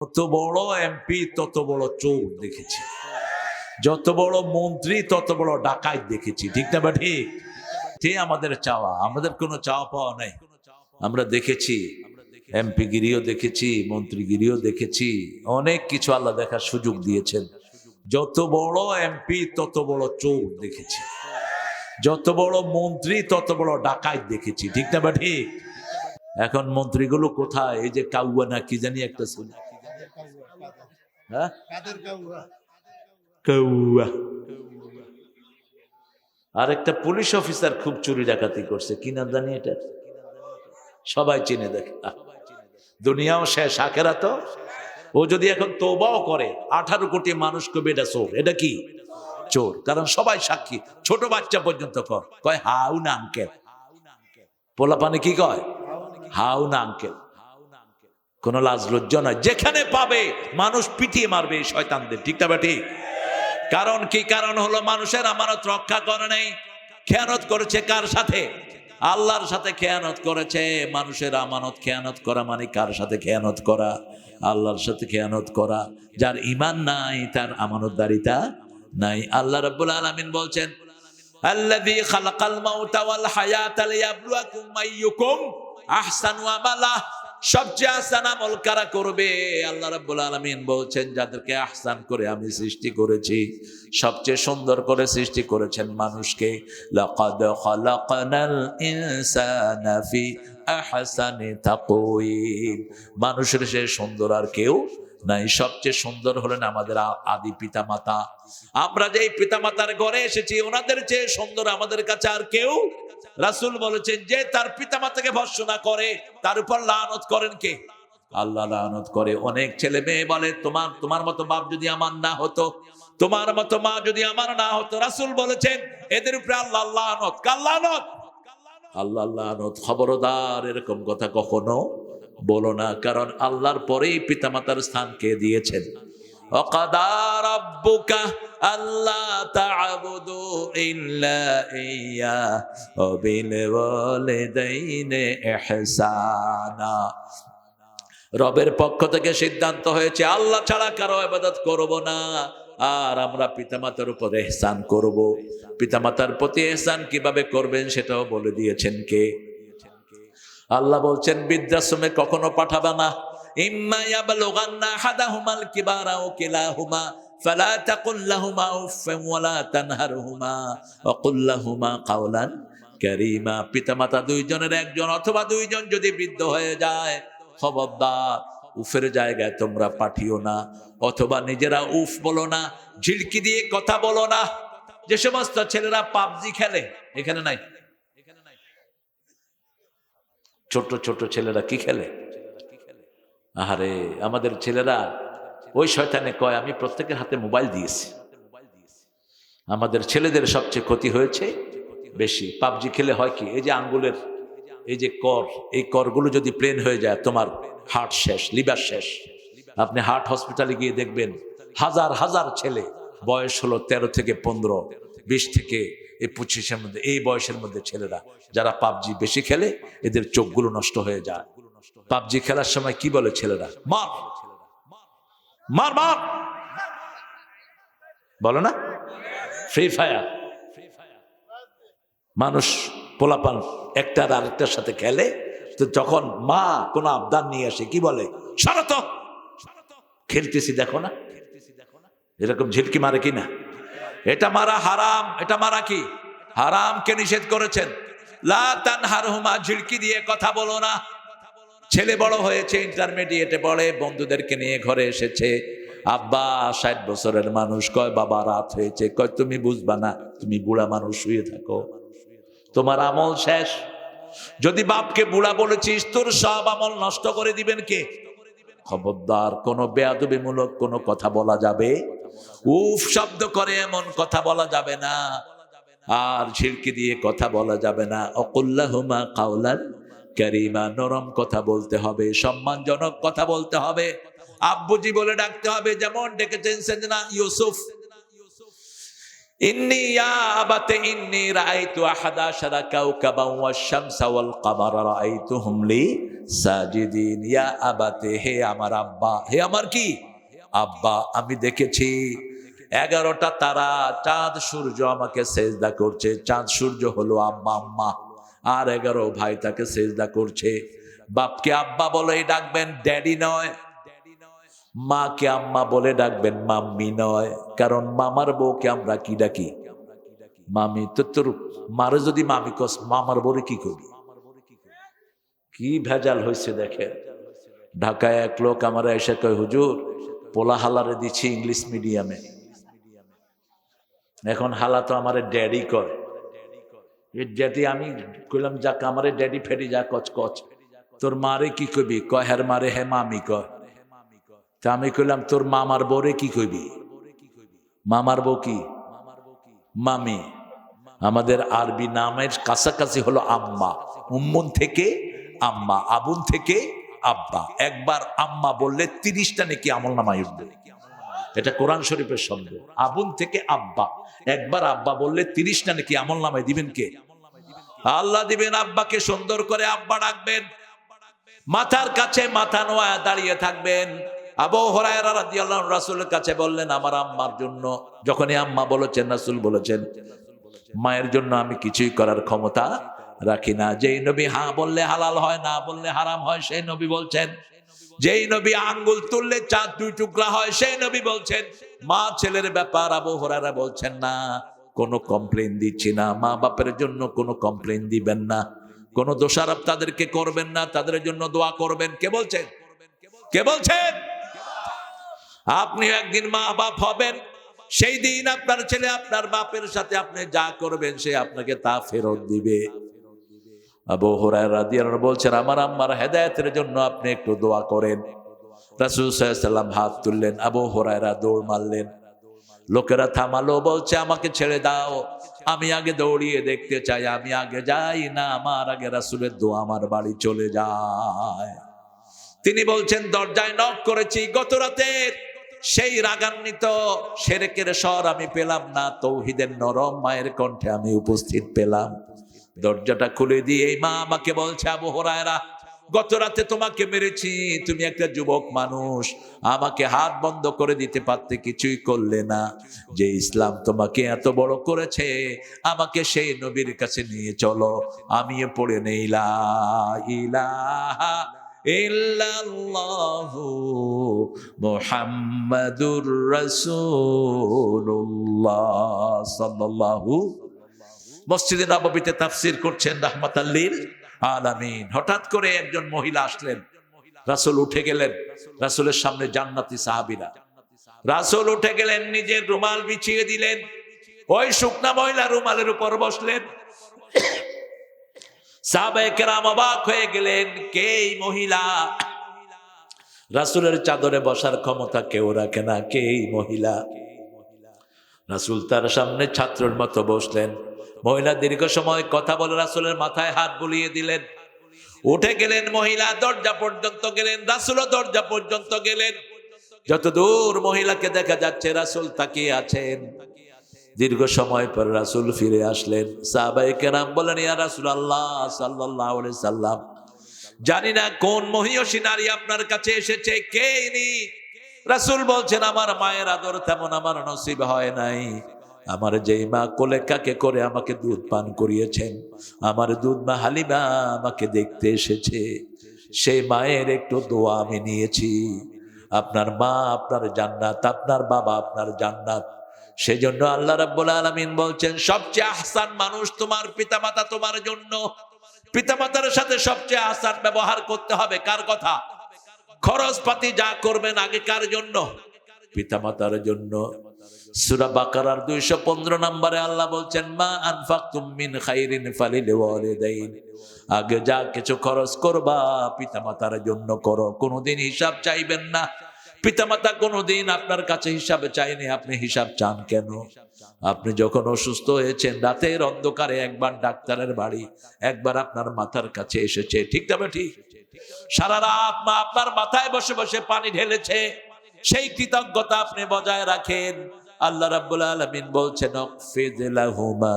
যত বড় এমপি তত বড় চোর দেখেছি, যত বড় মন্ত্রী তত বড় ডাকাত দেখেছি। ঠিক না বা ঠিক? যে আমাদের চাওয়া, আমাদের কোনো চাওয়া পাওয়া নাই। আমরা দেখেছি এমপি গিরিও দেখেছি, মন্ত্রীগিরিও দেখেছি, অনেক কিছু আল্লাহ দেখার সুযোগ দিয়েছেন। যত বড় এমপি তত বড় চোর দেখেছি, যত বড় মন্ত্রী তত বড় ডাকাত দেখেছি। ঠিক না বা ঠিক? এখন মন্ত্রীগুলো কোথায়? এই যে কাউয়া না কি জানি একটা শুনে, হ্যাঁ, কাউয়া। আর একটা পুলিশ অফিসার খুব চুরি ডাকাতি করছে, কি নাম জানি এটা, সবাই চিনে দেখে। দুনিয়াও শেষ, আখেরাতও। ও যদি এখন তওবাও করে, 18 কোটি মানুষ কবে এটা চোর, এটা কি চোর, কারণ সবাই সাক্ষী। ছোট বাচ্চা পর্যন্ত কয় হাউ না আঙ্কেল, পোলা পানি কি কয়, হাউ না আঙ্কেল। কোন লাজ লজ্জা নয়, যেখানে পাবে মানুষ পিটিয়ে মারবে এই শয়তানদের। ঠিক না ঠিক? কারণ কি? কারণ হলো মানুষের আমানত রক্ষা করে নাই, খেয়ানত করেছে। কার সাথে? আল্লাহর সাথে খেয়ানত করেছে। মানুষের আমানত খেয়ানত করা মানে কার সাথে খেয়ানত করা? আল্লাহর সাথে খেয়ানত করা। যার ঈমান নাই তার আমানতদারিতা নাই। আল্লাহ রাব্বুল আলামিন বলছেন, আল্লাযী খালাকাল মাউতা ওয়াল হায়াতা লিয়াবলুয়াকুম আইয়ুকুম আহসানু আমালা। সবচেয়ে আহসান আমল কারা করবে? আল্লাহ রাব্বুল আলামিন বলছেন, যাদেরকে আহসান করে আমি সৃষ্টি করেছি, সবচেয়ে সুন্দর করে সৃষ্টি করেছেন মানুষকে। লাকাদ খালাকনাল ইনসানা ফি আহসানি তাকওয়িম। মানুষের সে সুন্দর আর কেউ নাই। সবচেয়ে সুন্দর হলেন আমাদের আদি পিতা মাতা। আমরা যে পিতা মাতার ঘরে এসেছি, ওনাদের চেয়ে সুন্দর আমাদের কাছে আর কেউ। রাসূল বলেছেন, যে তার পিতা মাতাকে ভর্ৎসনা করে তার উপর লানত করেন কে? আল্লাহ লানত করে। অনেক ছেলে মেয়ে বলে, তোমার মতো বাপ যদি আমার না হতো, তোমার মতো মা যদি আমার না হতো। রাসূল বলেছেন, এদের উপরে আল্লাহ লানত। কার লানত? আল্লাহ লানত। খবরদার এরকম কথা কখনো বলো না, কারণ আল্লাহর পরেই পিতামাতার স্থান কে দিয়েছেন? ওয়াকাদা রাব্বুকা আল্লা তা'বুদু ইল্লা ইয়্যা ওয়া বিল ওয়ালিদাইনি ইহসানা। রবের পক্ষ থেকে সিদ্ধান্ত হয়েছে আল্লাহ ছাড়া কারো ইবাদত করব না, আর আমরা পিতামাতার উপর ইহসান করব। পিতামাতার প্রতি ইহসান কিভাবে করবেন সেটাও বলে দিয়েছেন কে? আল্লাহ বলছেন, বৃদ্ধাশ্রমে কখনো পাঠাবে না। ইম্মা ইয়াবলুগান্না আহাদাহুমাল কিবারা আও কিলাহুমা ফালা তাকুল লাহুমা উফফিন ওয়ালা তানহারহুমা ওয়া কুল লাহুমা কাওলান কারীমা। পিতামাতা দুইজনের একজন অথবা দুইজন যদি বৃদ্ধ হয়ে যায়, খবরদার উফের জায়গায় তোমরা পাঠিও না, অথবা নিজেরা উফ বলো না, ঝিড়কি দিয়ে কথা বলো না। যে সমস্ত ছেলেরা পাবজি খেলে, এখানে নাই, ছোট ছোট ছেলেরা কি খেলে? আহারে, আমাদের ছেলেরা ওই শয়তানে কয় আমি প্রত্যেকের হাতে মোবাইল দিয়েছি। আমাদের ছেলেদের সবচেয়ে ক্ষতি হয়েছে বেশি। পাবজি খেলে হয় কি, এই যে আঙ্গুলের এই যে কর, এই করগুলো যদি প্লেন হয়ে যায়, তোমার হার্ট শেষ, লিভার শেষ। আপনি হার্ট হসপিটালে গিয়ে দেখবেন হাজার হাজার ছেলে, বয়স হলো 13 থেকে 15, 20 থেকে 25-এর মধ্যে, এই বয়সের মধ্যে ছেলেরা যারা পাবজি বেশি খেলে, এদের চোখগুলো নষ্ট হয়ে যায়। পাবজি খেলার সময় কি বলে ছেলেরা? মার মার মার বলো না? Free fire. মানুষ পোলাপান একটার আরেকটার সাথে খেলে, তো যখন মা কোনো আবদার নিয়ে আসে কি বলে? সরত, খেলতেছি দেখো না। এরকম ঝিটকি মারে কিনা? এটা মারা হারাম। এটা মারা কি হারাম? কে নিষেধ করেছেন? লা তানহারহুমা, ঝিড়কি দিয়ে কথা বলো না। ছেলে বড় হয়েছে, ইন্টারমিডিয়েটে পড়ে, বন্ধুদেরকে নিয়ে ঘরে এসেছে। আব্বা 60 বছরের মানুষ, কয় বাবা রাত হয়েছে। কয় তুমি বুঝবা না, তুমি বুড়া মানুষ, শুয়ে থাকো, তোমার আমল শেষ। যদি বাপকে বুড়া বলেছিস, তোর সব আমল নষ্ট করে দিবেন কে? খবরদার কোনো বেয়াদবিমূলক কোনো কথা বলা যাবে, উফ শব্দ করে এমন কথা বলা যাবে না, আর ঝিড়কি দিয়ে কথা বলা যাবে না। অকুল্লাহুমা কাওলান কারীমা, নরম কথা বলতে হবে, সম্মানজনক কথা বলতে হবে। আব্বুজি বলে ডাকতে হবে, যেমন ডেকেছেন সাইয়েদনা ইউসুফ, ইন্নী ইয়া আবাতি ইন্নী রাআইতু আহাদা আশারা কাওকাবান ওয়াশ-শামসা ওয়াল কামারা রাআইতুহুম লি সাজিদিন ইয়া আবাতে, হে আমার আব্বা, হে আমার কি আব্বা, আমি দেখেছি 11টা তারা চাঁদ সূর্য আমাকে সেজদা করছে। চাঁদ সূর্য হলো আব্বা আম্মা, আর 11 ভাই তাকে সেজদা করছে। বাপকে আব্বা বলে ডাকবেন, ড্যাডি নয়। মাকে আম্মা বলে ডাকবেন, মাম্মি নয়। কারণ মামার বউকে আমরা কি ডাকি? মামি। তো তোর মারে যদি মামি কস, মামার বউরে কি করবি? কি ভেজাল হয়েছে দেখেন। ঢাকায় এক লোক আমার এসে কয়, হুজুর পোলা হালারে দিচ্ছি ইংলিশ মিডিয়ামে, এখন হালা তো আমারে ড্যাডি কয়। ড্যাডি আমি কইলাম, যাক আমারে ড্যাডি ফেরি যা কচ কচ, তোর মারে কি কইবি? কয় হ্যার মারে হে মামি কয়। তা আমি কইলাম, তোর মামার বউরে কি কইবি? মামার বউ কি? মামি। আমাদের আরবি নামের কাছাকাছি হলো আম্মা। উম্মুন থেকে আম্মা, আবুন থেকে আব্বা। একবার আম্মা বললে 30টা নাকি আমল নামায় উঠবে। এটা কোরআন শরীফের শব্দ। আবুন থেকে আব্বা, একবার আব্বা বললে 30টা নাকি আমল নামায় দিবেন কে? আল্লাহ দিবেন। আব্বাকে সুন্দর করে আব্বা ডাকবেন, মাথার কাছে মাথা নোয়া দাঁড়িয়ে থাকবেন। আবু হুরায়রা রাদিয়াল্লাহু আনহু রাসূলের কাছে বললেন, আমার আম্মার জন্য, যখনই আম্মা বলেছেন রাসূল বলেছেন, মায়ের জন্য আমি কিছুই করার ক্ষমতা রাখি না। যেই নবী হ্যাঁ বললে হালাল হয়, না বললে হারাম হয়, সেই নবী বলছেন। যেই নবী আঙ্গুল তুললে চাঁদ 2 টুকরা হয়, সেই নবী বলছেন। মা ছেলের ব্যাপার আবু হুরায়রা বলছেন, না কোনো কমপ্লেইন দিচ্ছি না, মা বাপের জন্য কোনো কমপ্লেইন দিবেন না, কোনো দোষারোপ তাদেরকে করবেন না, তাদের জন্য দোয়া করবেন। কে বলছেন? কে বলছেন? আপনি একদিন মা বাপ হবেন, সেই দিন আপনার ছেলে আপনার বাপের সাথে আপনি যা করবেন সে আপনাকে তা ফেরত দিবে। আবু হুরায়রা রাদিয়াল্লাহু আনহু বলছেন, আমার আম্মার হেদায়েতের জন্য আপনি একটু দোয়া করেন। রাসূল সাল্লাল্লাহু আলাইহি ওয়াসাল্লাম হাত তুললেন, আবু হুরায়রা দৌড় মারলেন। লোকেরা থামালো, বলছে আমাকে ছেড়ে দাও, আমি আগে দৌড়িয়ে দেখতে চাই, আমি আগে যাই না, আমার আগে রাসূলের দোয়া আমার বাড়ি চলে যায়। তিনি বলছেন, দরজায় নক করেছি গত রাতে, সেই রাগান্বিত শিরকের স্বর আমি পেলাম না, তৌহিদের নরম মায়ের কণ্ঠে আমি উপস্থিত পেলাম। দরজাটা খুলে দিয়ে এই মা আমাকে বলছে, আবু হুরায়রা গত রাতে তোমাকে মেরেছি, তুমি একটা যুবক মানুষ, আমাকে হাত বন্ধ করে দিতে পারতে, কিছুই করলে না। যে ইসলাম তোমাকে এত বড় করেছে, আমাকে সেই নবীর কাছে নিয়ে চলো, আমিও পড়ে নেই লা ইলাহা ইল্লাল্লাহু মুহাম্মাদুর রাসূলুল্লাহ সাল্লাল্লাহু। মসজিদে নববীতে তাফসীর করছেন রাহমাতাল লিল আলামিন। হঠাৎ করে একজন মহিলা আসলেন, রাসূল উঠে গেলেন, রাসূলের সামনে জান্নাতি সাহাবীরা। রাসূল উঠে গেলেন, নিজের রুমাল বিছিয়ে দিলেন, ওই শুকনা মহিলা রুমালের উপর বসলেন। সাহাবায়ে কেরাম অবাক হয়ে গেলেন, কে এই মহিলা? রাসূলের চাদরে বসার ক্ষমতা কেউ রাখে না, কে এই মহিলা? রাসূল তার সামনে ছাত্রের মতো বসলেন। মহিলা দীর্ঘ সময় কথা বলে রাসূলের মাথায় হাত বুলিয়ে দিলেন। উঠে গেলেন, মহিলা দরজা পর্যন্ত গেলেন, রাসূলও দরজা পর্যন্ত গেলেন। যতদূর মহিলাকে দেখা যাচ্ছে রাসূল তাকিয়ে আছেন। দীর্ঘ সময় পর রাসূল ফিরে আসলেন। সাহাবায়ে কেরাম বলেন, ইয়া রাসূলুল্লাহ সাল্লাল্লাহু আলাইহি সাল্লাম, জানি না কোন মহিয়সী নারী আপনার কাছে এসেছে, কে ইনি? রাসূল বলছেন, আমার মায়ের আদর তেমন আমার নসিব হয় নাই। আমার যেই মা কোলে কাকে করে আমাকে দুধ পান করিয়েছেন, আমার দুধ মা হালিমা আমাকে দেখতে এসেছে, সেই মায়ের একটু দোয়া আমি নিয়েছি। আপনার মা আপনার জান্নাত, আপনার বাবা আপনার জান্নাত। সেজন্য আল্লাহ রাব্বুল আলামিন বলছেন, সবচেয়ে আহসান মানুষ তোমার পিতামাতা তোমার জন্য। পিতামাতার সাথে সবচেয়ে আহসান ব্যবহার করতে হবে। কার কথা? খরচপাতি যা করবেন আগে কার জন্য? পিতামাতার জন্য। সূরা বাকারার 215 নম্বরে আল্লাহ বলছেন, মা আনফাকতুম মিন খাইরিন ফালিল ওয়ালিদাইন, আগে যা কিছু খরচ করবা পিতামাতার জন্য করো, কোনোদিন হিসাব চাইবেন না। পিতামাতা কোনোদিন আপনার কাছে হিসাব চাইনি, আপনি হিসাব চান কেন? আপনি যখন অসুস্থ হয়েছেন, রাতের অন্ধকারে একবার ডাক্তারের বাড়ি, একবার আপনার মাথার কাছে এসেছে, ঠিক তবে ঠিক? সারা রাত মা আপনার মাথায় বসে বসে পানি ঢেলেছে, সেই কৃতজ্ঞতা আপনি বজায় রাখেন। আল্লাহ রাব্বুল আলামিন বলছেন ওয়াকফিদ লাহুমা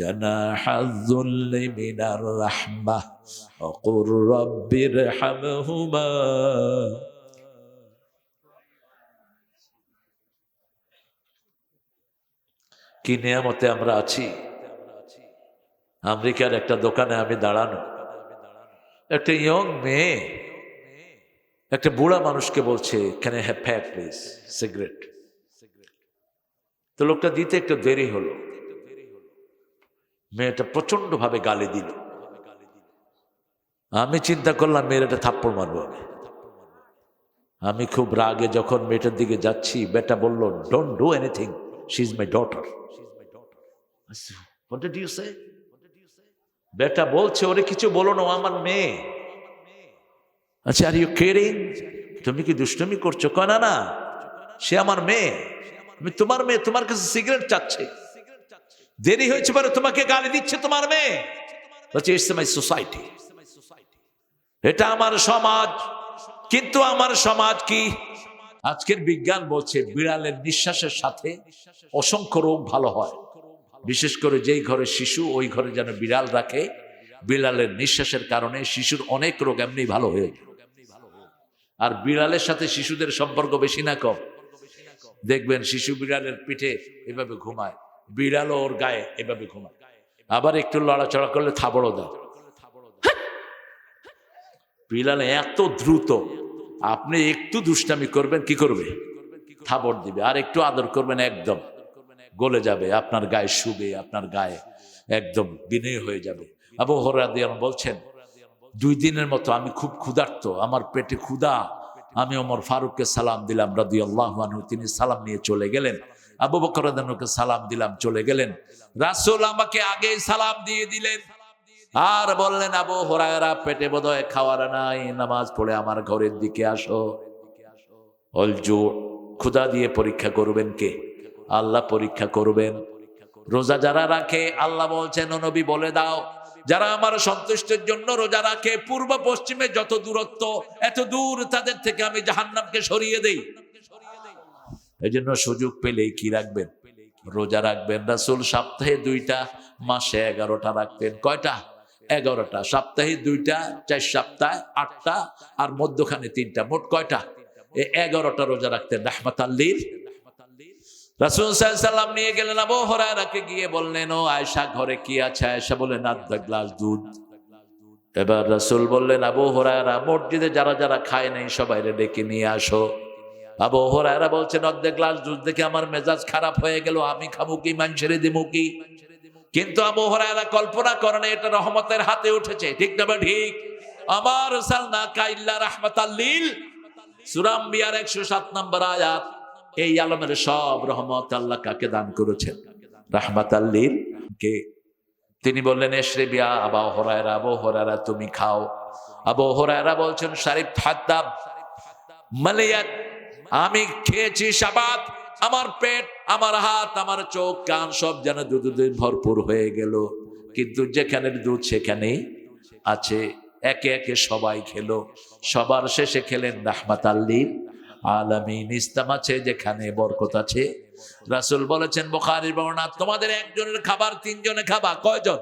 জানাহাযুল্লি মিনার রাহমাহ ওয়া কুর রাব্বিরহামহুমা। কি নিয়ামতে আমরা আছি। আমেরিকার একটা দোকানে আমি দাঁড়ানো, একটা ইয়ং মেয়ে একটা বুড়া মানুষকে বলছে can I have fat please cigarette. তো লোকটা দিতে একটু দেরি হলো, মেয়েটা প্রচন্ড ভাবে গালি দিল। আমি চিন্তা করলাম মেয়েটা থাপ্পড় মারবো। আমি খুব রাগে যখন মেয়েটার দিকে যাচ্ছি, বেটা বলল don't do anything, she is my daughter. What did you say? বেটা বলছে ওরে কিছু বলো না, আমার মেয়ে। আচ্ছা আর ইউ কিডিং? তুমি কি দুষ্টুমি করছো? কয় না না, সে আমার মেয়ে, আমি তোমার মেয়ে, তোমার কাছে সিগারেট চাচ্ছে, দেরি হয়েছে পারে তোমাকে গালি দিচ্ছে তোমার মেয়ে। বলছে ইটস মাই সোসাইটি, এটা আমার সমাজ। কিন্তু আমার সমাজ কি? আজকের বিজ্ঞান বলছে বিড়ালের নিঃশ্বাসের সাথে অসংখ্য রোগ ভালো হয়, বিশেষ করে যেই ঘরে শিশু ওই ঘরে যেন বিড়াল রাখে, বিড়ালের নিঃশ্বাসের কারণে শিশুর অনেক রোগ এমনি ভালো হয়ে যায়। আর বিড়ালের সাথে শিশুদের সম্পর্ক বেশি না কম? দেখবেন শিশু বিড়ালের পিঠে এভাবে ঘুমায়, বিড়ালও ওর গায়ে এভাবে ঘুমায়, আবার একটু লড়াচড়া করলে থাবড়ও দেয়। বিড়াল এত দ্রুত, আপনি একটু দুষ্টামি করবেন কি করবে? থাবড় দিবে। আর একটু আদর করবেন একদম গলে যাবে, আপনার গায়ে শুবে, আপনার গায়ে একদম বিনয় হয়ে যাবে। আবু হুরায়রা রাদিয়াল্লাহু বলছেন 2 দিনের মতো আমি খুব ক্ষুধার্ত, আমার পেটে ক্ষুধা। আমি ওমর ফারুককে সালাম দিলাম রাদিয়াল্লাহু আনহু, তিনি সালাম নিয়ে চলে গেলেন। আবু বকর রাদিয়াল্লাহুকে সালাম দিলাম, চলে গেলেন। রাসূল আমাকে আগেই সালাম দিয়ে দিলেন আর বললেন আবু হুরায়রা পেটে বোধহয় খাওয়ার নাই, নামাজ পড়ে আমার ঘরের দিকে আসো। অলজু, ক্ষুধা দিয়ে পরীক্ষা করবেন কে? আল্লাহ পরীক্ষা করবেন। রোজা যারা রাখে আল্লাহ বলছেন ও নবী বলে দাও, যারা আমার সন্তুষ্টের জন্য রোজা রাখে, পূর্ব পশ্চিমে যত দূরত্ব এত দূর তাদের থেকে আমি জাহান্নামকে সরিয়ে দেই। এই জন্য সুযোগ পেলেই কি রাখবেন? রোজা রাখবেন। রাসূল সপ্তাহে 2টা, মাসে 11টা রাখতেন। কয়টা? 11টা। সপ্তাহে 2টা, 4 সপ্তাহে 8টা, আর মধ্যখানে 3টা, মোট কয়টা? 11টা রোজা রাখতেন রাহমাতাল লিল। রাসূল সাল্লাল্লাহু আলাইহি ওয়াসাল্লাম নিয়ে গেলেন আবু হুরায়রাকে, গিয়ে বললেন ও আয়েশা ঘরে কি আছে? আয়েশা বললেন আধা গ্লাস দুধ। এবার রাসূল বললেন আবু হুরায়রা মসজিদে যারা যারা খায় নাই সবাইরে ডেকে নিয়ে আসো। আবু হুরায়রা বলছেন অর্ধেক গ্লাস দুধ দেখে আমার মেজাজ খারাপ হয়ে গেল, আমি খাবো কি, মানুষের দিমু কি? কিন্তু আবু হুরায়রা কল্পনা করেন এটা রহমতের হাতে উঠেছে, ঠিক না? ঠিক। আমার সালনাকা ইল্লা রাহমাতাল লিল, সূরা আম্বিয়ার 107 নম্বর আয়াত। এই আলমের সব রহমত আল্লাহ কাকে দান করেছেন? রাহমাতাল লিল কে? তিনি বললেন এশরিবিয়া আবু হুরায়রা, আবু হুরায়রা তুমি খাও। আবু হুরায়রা বলছেন শারিব হাদ্দাব মালিয়াত, আমি খেয়েছি শাবাত, আমার পেট, আমার হাত, আমার চোখ, কান সব যেন দুধে ভরপুর হয়ে গেল। কিন্তু যেখানে দুধ সেখানেই আছে। একে একে সবাই খেলো, সবার শেষে খেলেন রাহমাতাল লিল আলামিন। ইসলাম আছে যেখানে বরকত আছে। রাসূল বলেছেন বুখারীর বর্ণনা, তোমাদের একজনের খাবার 3 জনে খাবা। কয়জন?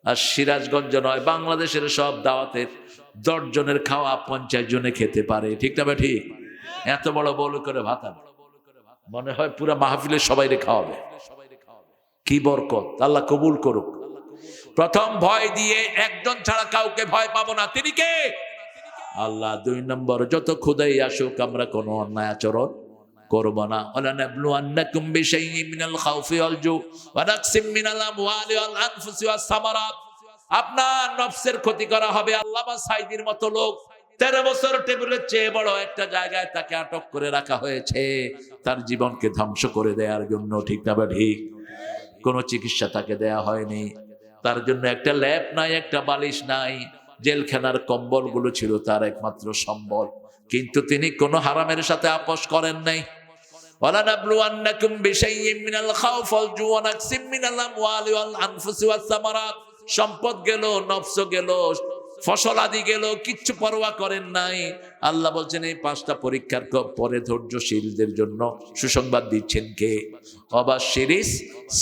আর সিরাজগঞ্জ নয়, বাংলাদেশের সব দাওয়াতের 10 জনের খাওয়া 50 জনে খেতে পারে, ঠিক না? ঠিক। এত বড় বড় করে ভাত মনে হয় পুরা মাহফিলের সবাইরে খাওয়াবে। কি বরকত! আল্লাহ কবুল করুক। প্রথম ভয় দিয়ে একজন ছাড়া কাউকে ভয় পাবো না, তিনি কে? আল্লাহ। 2 নম্বর, যত ক্ষুধাই আসুক আমরা কোনো অন্যায় আচরণ করব না। ওয়ালানাবলুয়ান্নাকুম বিশাইইন মিনাল খাউফি ওয়াল জু ওয়া নাকসিম মিনাল আমওয়ালি ওয়াল আনফুসি ওয়াস সামারাত। আপনার নফসের ক্ষতি করা হবে। আল্লামা সাইদির মতো লোক 13 বছর টেবিলের চেয়ে বড় একটা জায়গায় তাকে আটক করে রাখা হয়েছে তার জীবনকে ধ্বংস করে দেওয়ার জন্য, ঠিক না? ঠিক। কোনো চিকিৎসা তাকে দেয়া হয়নি, তার জন্য একটা ল্যাপ নাই, একটা বালিশ নাই। জেলখানার কম্বলগুলো ছিল তার একমাত্র সম্বল, কিন্তু তিনি কোনো হারামের সাথে আপোষ করেন নাই। ওয়ালানাবলুয়ান্নাকুম বিশাইইন মিনাল খাউফি ওয়াল জু ওয়া নাকসিম মিনাল আমওয়ালি ওয়াল আনফুসি ওয়াস সামারাত। সম্পদ গেল, নফস গেল, ফসল আদি গেল, কিচ্ছু পরোয়া করেন নাই। আল্লাহ বলছেন এই 5টা পরীক্ষার পরে ধৈর্যশীলদের জন্য সুসংবাদ দিচ্ছেন কে? অবাশশিরিস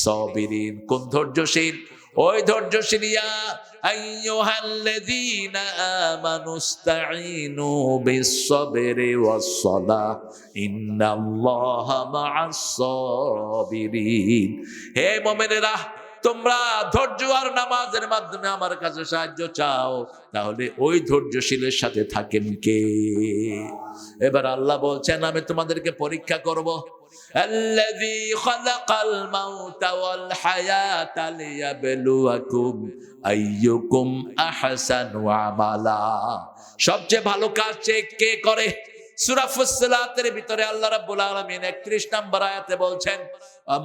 সাবিরিন। কোন ধৈর্যশীল? ওই ধৈর্যশীলিয়া আইয়ুহাল্লাযীনা আমানুস্তাঈনু বিস-সাবরি ওয়াস-সালাহ ইন্নাল্লাহা মা'আস-সাবিরিন। হে মুমিনেরা, তোমরা ধৈর্য আর নামাজের মাধ্যমে আমার কাছে সাহায্য চাও, তাহলে ওই ধৈর্যশীলের সাথে থাকেন কে? এবার আল্লাহ বলছেন আমি তোমাদেরকে পরীক্ষা করব। আল্লাযী খালাকাল মাউতা ওয়াল হায়াতা লিয়াবলুয়াকুম আইয়ুকুম আহসানু আমালা। সবচেয়ে ভালো কাজ কে করে? সূরা ফুসসিলাতের ভিতরে আল্লাহ রাব্বুল আলামিন 31 নম্বর আয়াতে বলছেন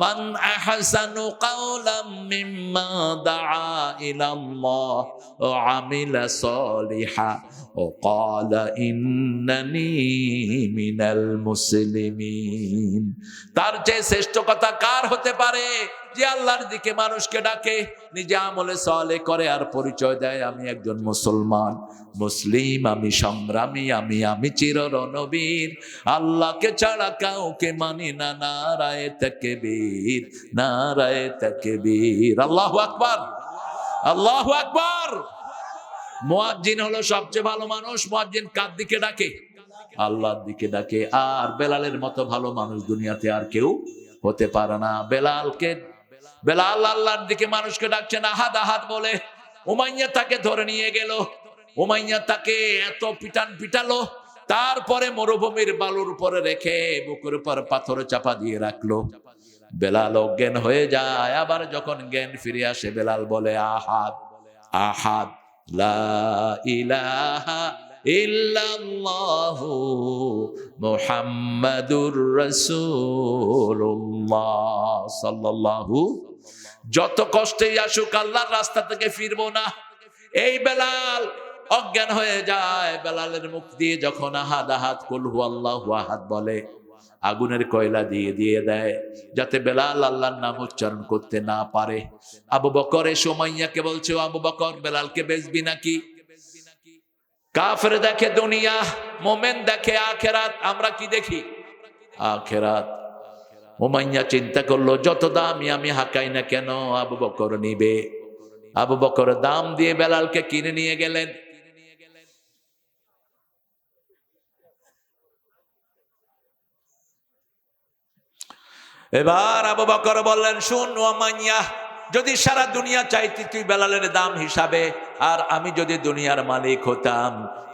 মান আহসানু কাওলাম মিম্মা দাআ ইলাল্লাহ ওয়া আমিলা সলিহা ওয়া ক্বালা ইন্নানী মিনাল মুসলিমিন। তার চেয়ে শ্রেষ্ঠ কথা কার হতে পারে যে আল্লাহর দিকে মানুষকে ডাকে, নিজে আমলে সালেহ করে আর পরিচয় দেয় আমি একজন মুসলমান, মুসলিম, আমি সংগ্রামী, আমি চির রণবীর, আল্লাহকে ছাড়া কাউকে মানি না। নারায়ে তাকবীর, নারায়ে তাকবীর। আল্লাহু আকবার, আল্লাহু আকবার। মুয়াজ্জিন হলো সবচেয়ে ভালো মানুষ। মুয়াজ্জিন কার দিকে ডাকে? আল্লাহর দিকে ডাকে। আর বেলালের মতো ভালো মানুষ দুনিয়াতে আর কেউ হতে পারে না। বেলাল আল্লাহর দিকে মানুষকে ডাকছেন আহাদ আহাদ বলে। উমাইয়া তাকে ধরে নিয়ে গেল। উমাইয়া তাকে এত পিটালো, তারপরে মরুভূমির বালুর উপরে রেখে বুকের উপর পাথর চাপা দিয়ে রাখলো। বেলাল অজ্ঞান হয়ে যায়। আবার যখন জ্ঞান ফিরে আসে বেলাল বলে আহাদ আহাদ, লা ইলাহা ইল্লাল্লাহু মুহাম্মাদুর রাসূলুল্লাহ সাল্লাল্লাহু। যত কষ্টেই আসুক আল্লাহর রাস্তা থেকে ফিরবো না। এই বেলাল অজ্ঞান হয়ে যায়। বেলালের মুখ দিয়ে যখন আহাদ আহাদ কুল হুয়াল্লাহু আহাদ বলে, আগুনের কয়লা দিয়ে দেয় যাতে বেলাল আল্লাহর নাম উচ্চারণ করতে না পারে। আবু বকর সুমাইয়াকে বলছে, আবু বকর বেলালকে বেচবি নাকি? কাফের দেখে দুনিয়া, মোমেন দেখে আখেরাত। আমরা কি দেখি? আখেরাত। উমাইয়া চিন্তা করলো যত দামি আমি হাঁকাই না কেন আবু বকর নিবে। আবু বকর দাম দিয়ে বেলালকে কিনে নিয়ে গেলেন। এবার আবু বকর বললেন, শুন উমাইয়া, যদি সারা দুনিয়া চাইতি তুই বেলালের দাম হিসাবে, আর আমি যদি দুনিয়ার মালিক হতাম,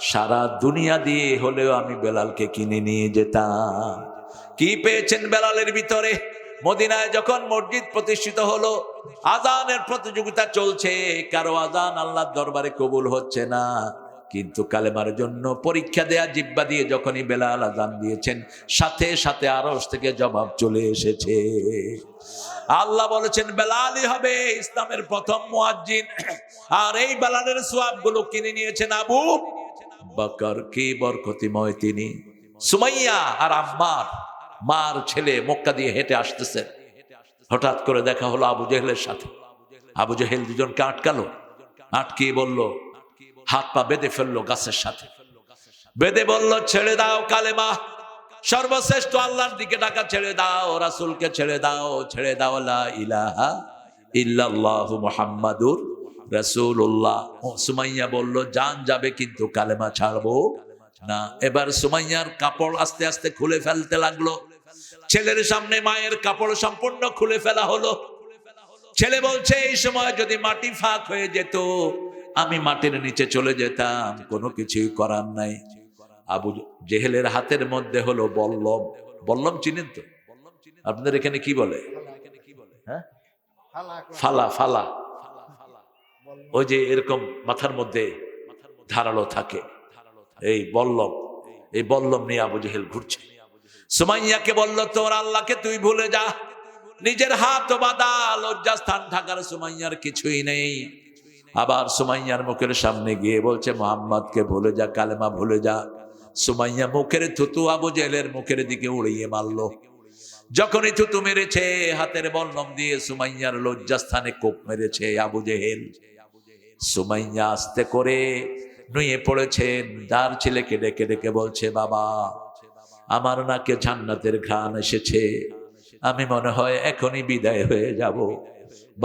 সারা দুনিয়া দিয়ে হলেও আমি বেলালকে কিনে নিয়ে যেতাম। কি পেয়েছেন বেলালের ভিতরে? মদিনায় যখন মসজিদ প্রতিষ্ঠিত হলো, আজানের প্রতিযোগিতা চলছে, কারো আজান আল্লাহর দরবারে কবুল হচ্ছে না, কিন্তু কালেমার জন্য পরীক্ষা দেয়া জিহ্বা দিয়ে যখনই বেলাল আজান দিয়েছেন, সাথে সাথে আরশ থেকে জবাব চলে এসেছে। আল্লাহ বলেছেন বেলালই হবে ইসলামের প্রথম মুয়াজ্জিন। আর এই বেলালের সওয়াব গুলো কিনে নিয়েছেন আবু বকর। কি বরকতিময় তিনি। সুমাইয়া আর আম্মার, মার ছেলে, মক্কা দিয়ে হেঁটে আসতেছেন। হঠাৎ করে দেখা হলো আবু জেহেলের সাথে। আবু জেহেল দুজনকে আটকালো। আটকিয়ে বলল, হাত পা বেঁধে ফেললো গাছের সাথে, বেঁধে বলল ছেড়ে দাও কালেমা, সর্বশ্রেষ্ঠ আল্লাহর দিকে ডাকা ছেড়ে দাও, রাসূলকে ছেড়ে দাও, ছেড়ে দাও লা ইলাহা ইল্লাল্লাহু মুহাম্মাদুর রাসূলুল্লাহ। সুমাইয়া বলল জান যাবে কিন্তু কালেমা ছাড়বো না। এবার সুমাইয়ার কাপড় আস্তে আস্তে খুলে ফেলতে লাগলো। ছেলের সামনে মায়ের কাপড় সম্পূর্ণ খুলে ফেলা হলো। ছেলে বলছে এই সময় যদি মাটি ফাঁক হয়ে যেত আমি মাটির নিচে চলে যেতাম, কোনো কিছুই করার নাই। আবু জেহেলের হাতের মধ্যে হলো বল্লম। বল্লম চিনেন তো? আপনাদের এখানে কি বলে? হ্যাঁ, ফালা। ফালা ওই যে এরকম মাথার মধ্যে ধারালো থাকে, এই বল্লম। এই বল্লম নিয়ে আবু জেহেল ঘুরছে। সুমাইয়াকে বলল তোর আল্লাহকে তুই ভুলে যা। নিজের হাত বাঁধা, লজ্জাস্থান ঢাকার সুমাইয়ার কিছুই নেই। আবার সুমাইয়ার মুখের সামনে গিয়ে বলছে মুহাম্মদকে ভুলে যা, কালেমা ভুলে যা। সুমাইয়া মুখের থুতু আবু জেহেলের মুখের দিকে উড়িয়ে মারলো। যখনই থুতু মেরেছে, হাতের বল্লম দিয়ে সুমাইয়ার লজ্জাস্থানে কোপ মেরেছে আবু জেহেল। সুমাইয়া আস্তে করে নুয়ে পড়েছেন। তার ছেলেকে ডেকে ডেকে বলছে, বাবা আমার নাকে জান্নাতের ঘ্রাণ এসেছে, আমি মনে হয় এখনই বিদায় হয়ে যাব।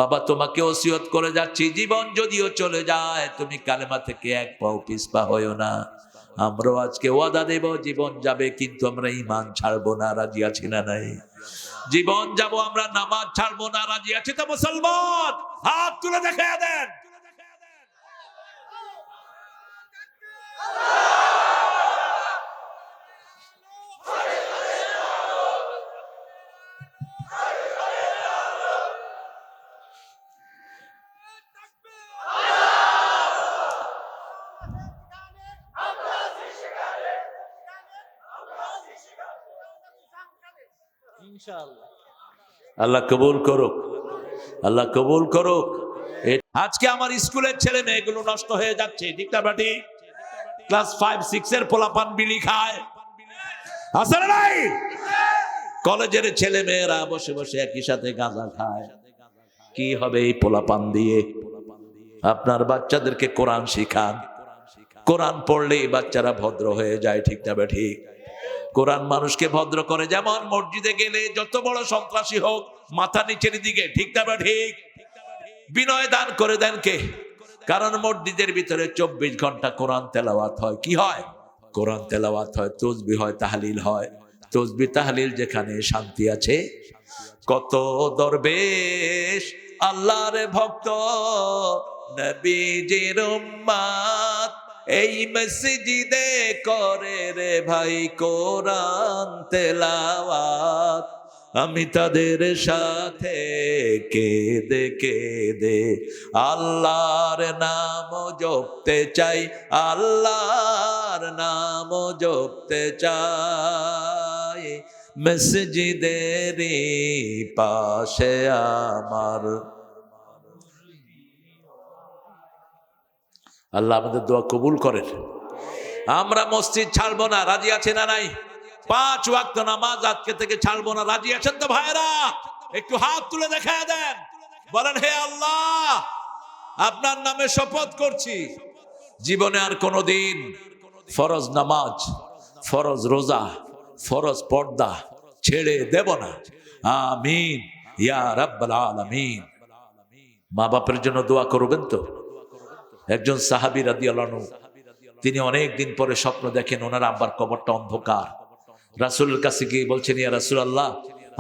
বাবা তোমাকে ওসিয়ত করে যাচ্ছি, জীবন যদিও চলে যায় তুমি কালেমা থেকে এক পাও পিছপা হইও না। আমরাও আজকে ওয়াদা দেব, জীবন যাবে কিন্তু আমরা ঈমান ছাড়বো না। রাজি আছি না নাই? জীবন যাব আমরা নামাজ ছাড়বো না। রাজি আছি তো মুসলমান? হাত তুলে দেখা দেন। আল্লাহ কবুল করুক, আল্লাহ কবুল করুক। আজকে আমার স্কুলের ছেলে মেয়েগুলো নষ্ট হয়ে যাচ্ছে, ঠিক না বাটি? ক্লাস 5-6 এর পোলাপান বিড়ি খায়, আছে না নাই? কলেজের ছেলে মেয়েরা বসে বসে একই সাথে গাঁজা খায়। কি হবে এই পোলাপান দিয়ে? আপনার বাচ্চাদেরকে কোরআন শিখান। কোরআন পড়লেই বাচ্চারা ভদ্র হয়ে যায়, ঠিক না ঠিক? কোরআন মানুষকে ভদ্র করে। যেমন মসজিদে গেলে যত বড় সন্ত্রাসী হোক মাথা নিচের দিকে, ঠিক না ঠিক? বিনয় দান করে দেন কে? কারণ মসজিদের ভিতরে 24 ঘন্টা কোরআন তেলাওয়াত হয়। কি হয়? কোরআন তেলাওয়াত হয়, তাসবিহ হয়, তাহলিল হয়। তাসবিহ তাহলিল যেখানে শান্তি আছে। কত দরবেশ আল্লাহর ভক্ত নবীজির উম্মত এই মসজিদে করে রে ভাই কোরআন তেলাওয়াত। আমি তাদের সাথে কেঁদে কেঁদে আল্লাহর নাম জপতে চাই, আল্লাহর নাম জপতে চাই। মসজিদের পাশে আমার। আল্লাহ আমাদের দোয়া কবুল করেন। আমরা মসজিদ ছাড়বো না। রাজি আছে না নাই? 5 ওয়াক্ত নামাজ আজকে থেকে ছাড়বো না। রাজি আছেন তো ভাইরা? একটু হাত তুলে দেখা দেন, বলেন হে আল্লাহ আপনার নামে শপথ করছি, জীবনে আর কোনোদিন ফরজ নামাজ, ফরজ রোজা, ফরজ পর্দা ছেড়ে দেব না। আমিন ইয়া রাব্বাল আলামিন। মা বাপের জন্য দোয়া করবেন তো? একজন সাহাবী রাদিয়াল্লাহু আনহু, তিনি অনেক দিন পরে স্বপ্ন দেখেন ওনার আব্বার কবরটা অন্ধকার। রাসূলের কাছে গিয়ে বলছেন, ইয়া রাসূলুল্লাহ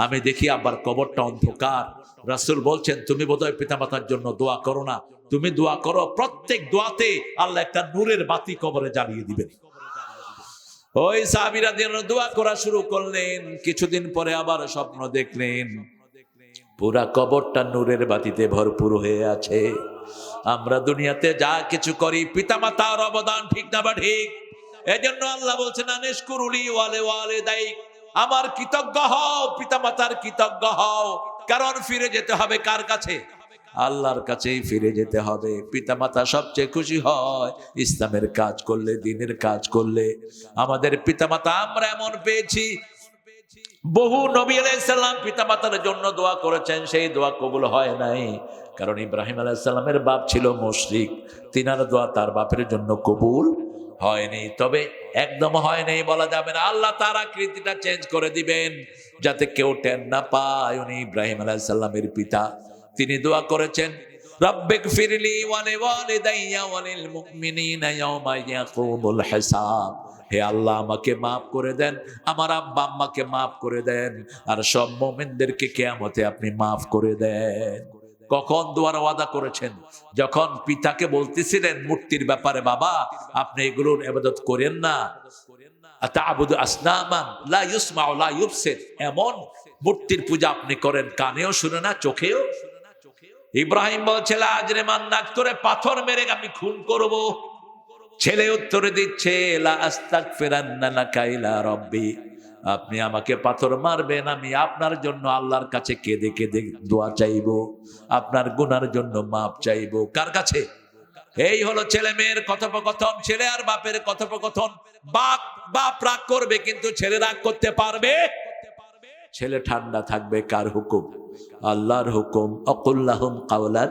আমি দেখি আব্বার কবরটা অন্ধকার। রাসূল বলছেন, তুমি বোধহয় পিতামাতার জন্য দোয়া করো না, তুমি দোয়া করো, প্রত্যেক দোয়াতে আল্লাহ একটা নূরের বাতি কবরে জ্বালিয়ে দিবেন। ওই সাহাবী রাদিয়াল্লাহু আনহু দোয়া করা শুরু করলেন। কিছুদিন পরে আবার স্বপ্ন দেখলেন পুরা কবরটা নূরের বাতিতে ভরপুর হয়ে আছে। আমরা দুনিয়াতে যা কিছু করি পিতামাতার অবদান, ঠিক না বা ঠিক? এজন্য আল্লাহ বলছেন, আনিশকুরুলি ওয়ালে ওয়ালিদাইক, আমার কৃতজ্ঞ হও, পিতামাতার কৃতজ্ঞ হও। কারণ ফিরে যেতে হবে কার কাছে? আল্লাহর কাছেই ফিরে যেতে হবে। পিতামাতা সবচেয়ে খুশি হয় ইসলামের কাজ করলে, দ্বীনের কাজ করলে। আমাদের পিতামাতা আমরা এমন পেয়েছি, বহু নবী আলাইহিস সালাম পিতামাতার জন্য দোয়া করেছেন, সেই দোয়া কবুল হয় নাই। কারণ ইব্রাহিম আলাইহিস সালামের বাপ ছিল মুশরিক, তিনার দোয়া তার বাপের জন্য কবুল হয়নি। তবে একদম হয় নাই বলা যাবে না, আল্লাহ তার আকৃতিটা চেঞ্জ করে দিবেন যাতে কেউ টের না পায়। উনি ইব্রাহিম আলাইহিস সালামের পিতা, তিনি দোয়া করেছেন, রব্বিগফিরলি ওয়া লিওয়ালিদাইয়া ওয়া লিল মুমিনিনা ইয়াওমা ইয়াকুমুল হিসাব। হে আল্লাহ আমাকে মাফ করে দেন, আমার আব্বা আম্মাকে মাফ করে দেন, আর সব মুমিনদেরকে কিয়ামতে আপনি মাফ করে দেন। কখন দোয়ার ওয়াদা করেছেন? যখন পিতাকে বলতেছিলেন মূর্তির ব্যাপারে, বাবা আপনি এগুলোর ইবাদত করেন না, আতাবুদু আসনামান লা ইউসমাউ লা ইউবসির, এমন মূর্তির পূজা আপনি করেন, কানেও শুনে না, চোখেও। ইব্রাহিম বলছে, লা আজরিমান নাক করে পাথর মেরে আমি খুন করব। ছেলে উত্তরে দিচ্ছে, লা আস্তাগফিরান্না লাকা ইলা রাব্বি, আপনি আমাকে পাথর মারবেন, আমি আপনার জন্য আল্লাহর কাছে কেঁদে কেঁদে দোয়া চাইবো, আপনার গুনার জন্য মাপ চাইবো। কার কাছে? এই হলো ছেলে মেয়ের কথোপকথন, ছেলে আর বাপের কথোপকথন। বাপ রাগ করবে কিন্তু ছেলে রাগ করতে পারবে? ছেলে ঠান্ডা থাকবে। কার হুকুম? আল্লাহর হুকুম। আকুল লাহুম কাওলান